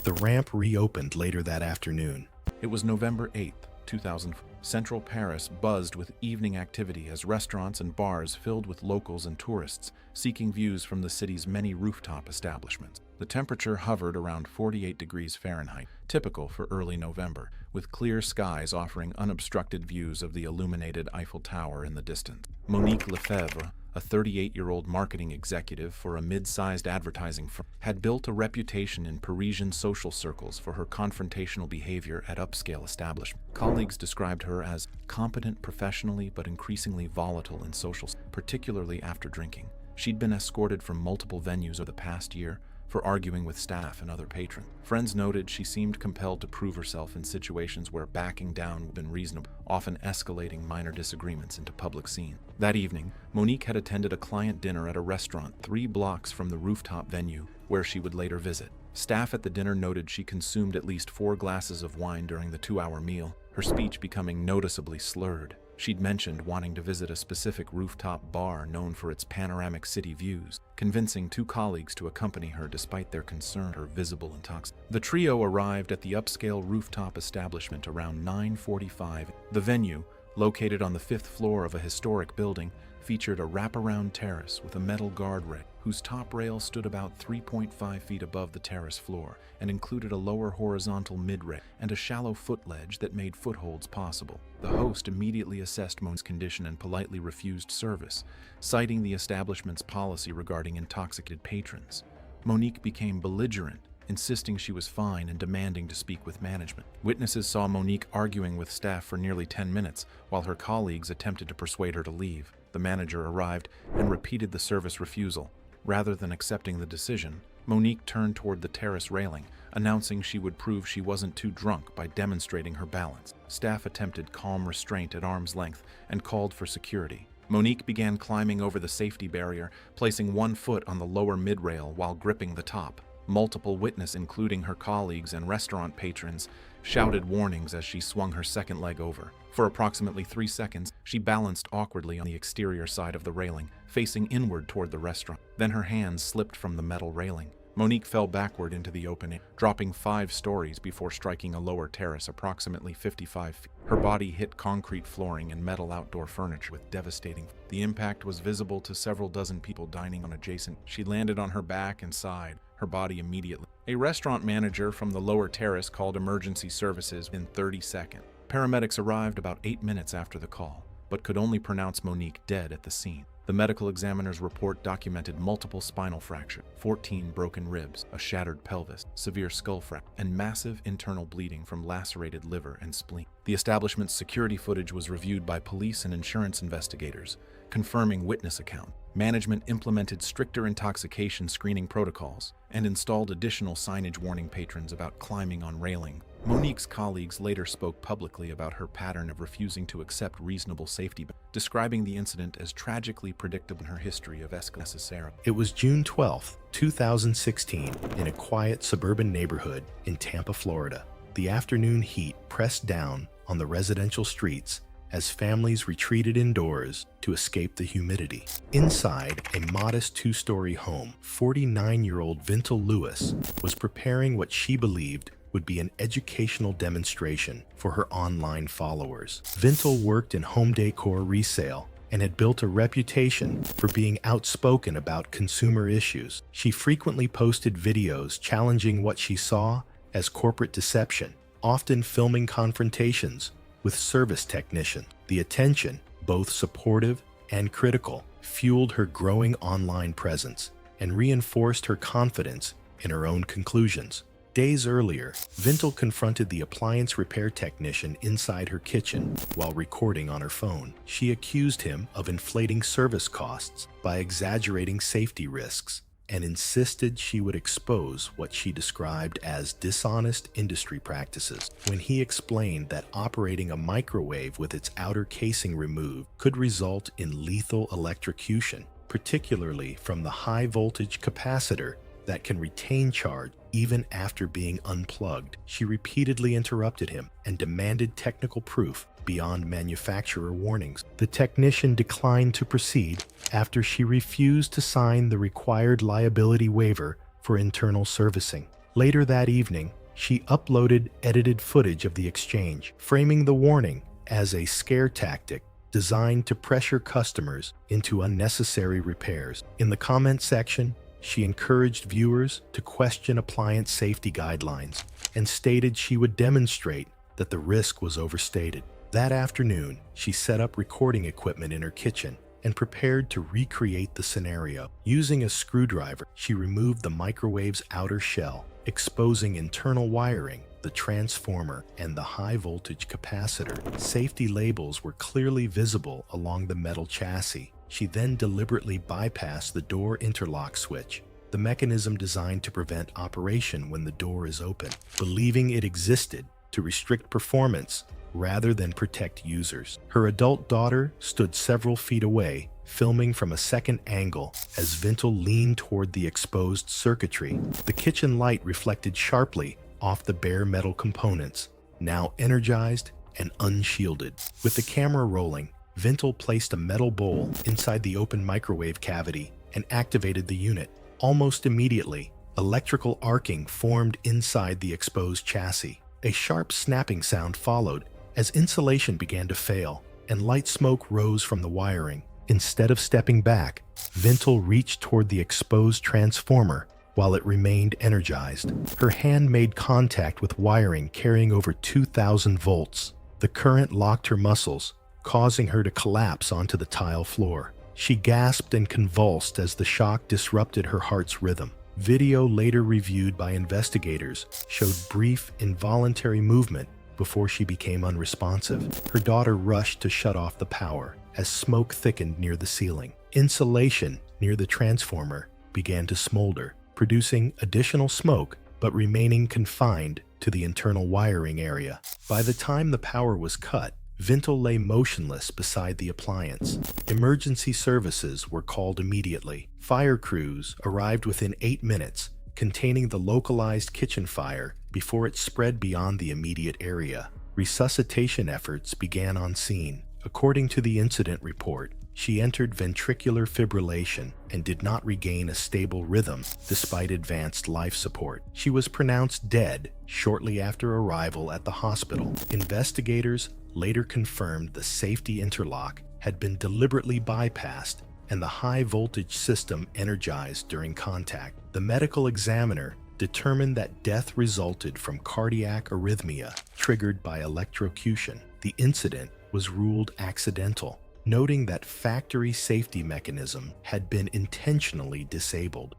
The ramp reopened later that afternoon. It was November 8th, 2004. Central Paris buzzed with evening activity as restaurants and bars filled with locals and tourists seeking views from the city's many rooftop establishments. The temperature hovered around 48 degrees Fahrenheit, typical for early November, with clear skies offering unobstructed views of the illuminated Eiffel Tower in the distance. Monique Lefebvre, a 38-year-old marketing executive for a mid-sized advertising firm, had built a reputation in Parisian social circles for her confrontational behavior at upscale establishments. Colleagues described her as competent professionally but increasingly volatile in social, particularly after drinking. She'd been escorted from multiple venues over the past year for arguing with staff and other patrons. Friends noted she seemed compelled to prove herself in situations where backing down would have been reasonable, often escalating minor disagreements into public scenes. That evening, Monique had attended a client dinner at a restaurant 3 blocks from the Rooftop venue, where she would later visit. Staff at the dinner noted she consumed at least 4 glasses of wine during the 2-hour meal, her speech becoming noticeably slurred. She'd mentioned wanting to visit a specific rooftop bar known for its panoramic city views, convincing 2 colleagues to accompany her despite their concern her visible intoxication. The trio arrived at the upscale rooftop establishment around 9:45. The venue, located on the 5th floor of a historic building, featured a wraparound terrace with a metal guardrail whose top rail stood about 3.5 feet above the terrace floor and included a lower horizontal mid-rail and a shallow footledge that made footholds possible. The host immediately assessed Monique's condition and politely refused service, citing the establishment's policy regarding intoxicated patrons. Monique became belligerent, insisting she was fine and demanding to speak with management. Witnesses saw Monique arguing with staff for nearly 10 minutes, while her colleagues attempted to persuade her to leave. The manager arrived and repeated the service refusal. Rather than accepting the decision, Monique turned toward the terrace railing, announcing she would prove she wasn't too drunk by demonstrating her balance. Staff attempted calm restraint at arm's length and called for security. Monique began climbing over the safety barrier, placing one foot on the lower mid-rail while gripping the top. Multiple witnesses, including her colleagues and restaurant patrons, shouted warnings as she swung her second leg over. For approximately 3 seconds, she balanced awkwardly on the exterior side of the railing, facing inward toward the restaurant. Then her hands slipped from the metal railing. Monique fell backward into the open air, dropping 5 stories before striking a lower terrace approximately 55 feet. Her body hit concrete flooring and metal outdoor furniture with devastating. The impact was visible to several dozen people dining on adjacent. She landed on her back and side, her body immediately. A restaurant manager from the lower terrace called emergency services in 30 seconds. Paramedics arrived about 8 minutes after the call, but could only pronounce Monique dead at the scene. The medical examiner's report documented multiple spinal fractures, 14 broken ribs, a shattered pelvis, severe skull fracture, and massive internal bleeding from lacerated liver and spleen. The establishment's security footage was reviewed by police and insurance investigators, confirming witness account. Management implemented stricter intoxication screening protocols and installed additional signage warning patrons about climbing on railing. Monique's colleagues later spoke publicly about her pattern of refusing to accept reasonable safety, describing the incident as tragically predictable in her history of escalation. It was June 12, 2016, in a quiet suburban neighborhood in Tampa, Florida. The afternoon heat pressed down on the residential streets as families retreated indoors to escape the humidity. Inside a modest 2-story home, 49-year-old Vintel Lewis was preparing what she believed would be an educational demonstration for her online followers. Vintel worked in home decor resale and had built a reputation for being outspoken about consumer issues. She frequently posted videos challenging what she saw as corporate deception, often filming confrontations with service technicians. The attention, both supportive and critical, fueled her growing online presence and reinforced her confidence in her own conclusions. Days earlier, Vintel confronted the appliance repair technician inside her kitchen while recording on her phone. She accused him of inflating service costs by exaggerating safety risks and insisted she would expose what she described as dishonest industry practices. When he explained that operating a microwave with its outer casing removed could result in lethal electrocution, particularly from the high-voltage capacitor that can retain charge even after being unplugged, she repeatedly interrupted him and demanded technical proof beyond manufacturer warnings. The technician declined to proceed after she refused to sign the required liability waiver for internal servicing. Later that evening, she uploaded edited footage of the exchange, framing the warning as a scare tactic designed to pressure customers into unnecessary repairs. In the comment section, she encouraged viewers to question appliance safety guidelines and stated she would demonstrate that the risk was overstated. That afternoon, she set up recording equipment in her kitchen and prepared to recreate the scenario. Using a screwdriver, she removed the microwave's outer shell, exposing internal wiring, the transformer, and the high-voltage capacitor. Safety labels were clearly visible along the metal chassis. She then deliberately bypassed the door interlock switch, the mechanism designed to prevent operation when the door is open, believing it existed to restrict performance rather than protect users. Her adult daughter stood several feet away, filming from a second angle as Vintel leaned toward the exposed circuitry. The kitchen light reflected sharply off the bare metal components, now energized and unshielded. With the camera rolling, Vintel placed a metal bowl inside the open microwave cavity and activated the unit. Almost immediately, electrical arcing formed inside the exposed chassis. A sharp snapping sound followed as insulation began to fail and light smoke rose from the wiring. Instead of stepping back, Vintel reached toward the exposed transformer while it remained energized. Her hand made contact with wiring carrying over 2,000 volts. The current locked her muscles, causing her to collapse onto the tile floor. She gasped and convulsed as the shock disrupted her heart's rhythm. Video later reviewed by investigators showed brief, involuntary movement before she became unresponsive. Her daughter rushed to shut off the power as smoke thickened near the ceiling. Insulation near the transformer began to smolder, producing additional smoke but remaining confined to the internal wiring area. By the time the power was cut, Vintel lay motionless beside the appliance. Emergency services were called immediately. Fire crews arrived within 8 minutes, containing the localized kitchen fire before it spread beyond the immediate area. Resuscitation efforts began on scene. According to the incident report, she entered ventricular fibrillation and did not regain a stable rhythm despite advanced life support. She was pronounced dead shortly after arrival at the hospital. Investigators later confirmed the safety interlock had been deliberately bypassed and the high-voltage system energized during contact. The medical examiner determined that death resulted from cardiac arrhythmia triggered by electrocution. The incident was ruled accidental, noting that factory safety mechanism had been intentionally disabled.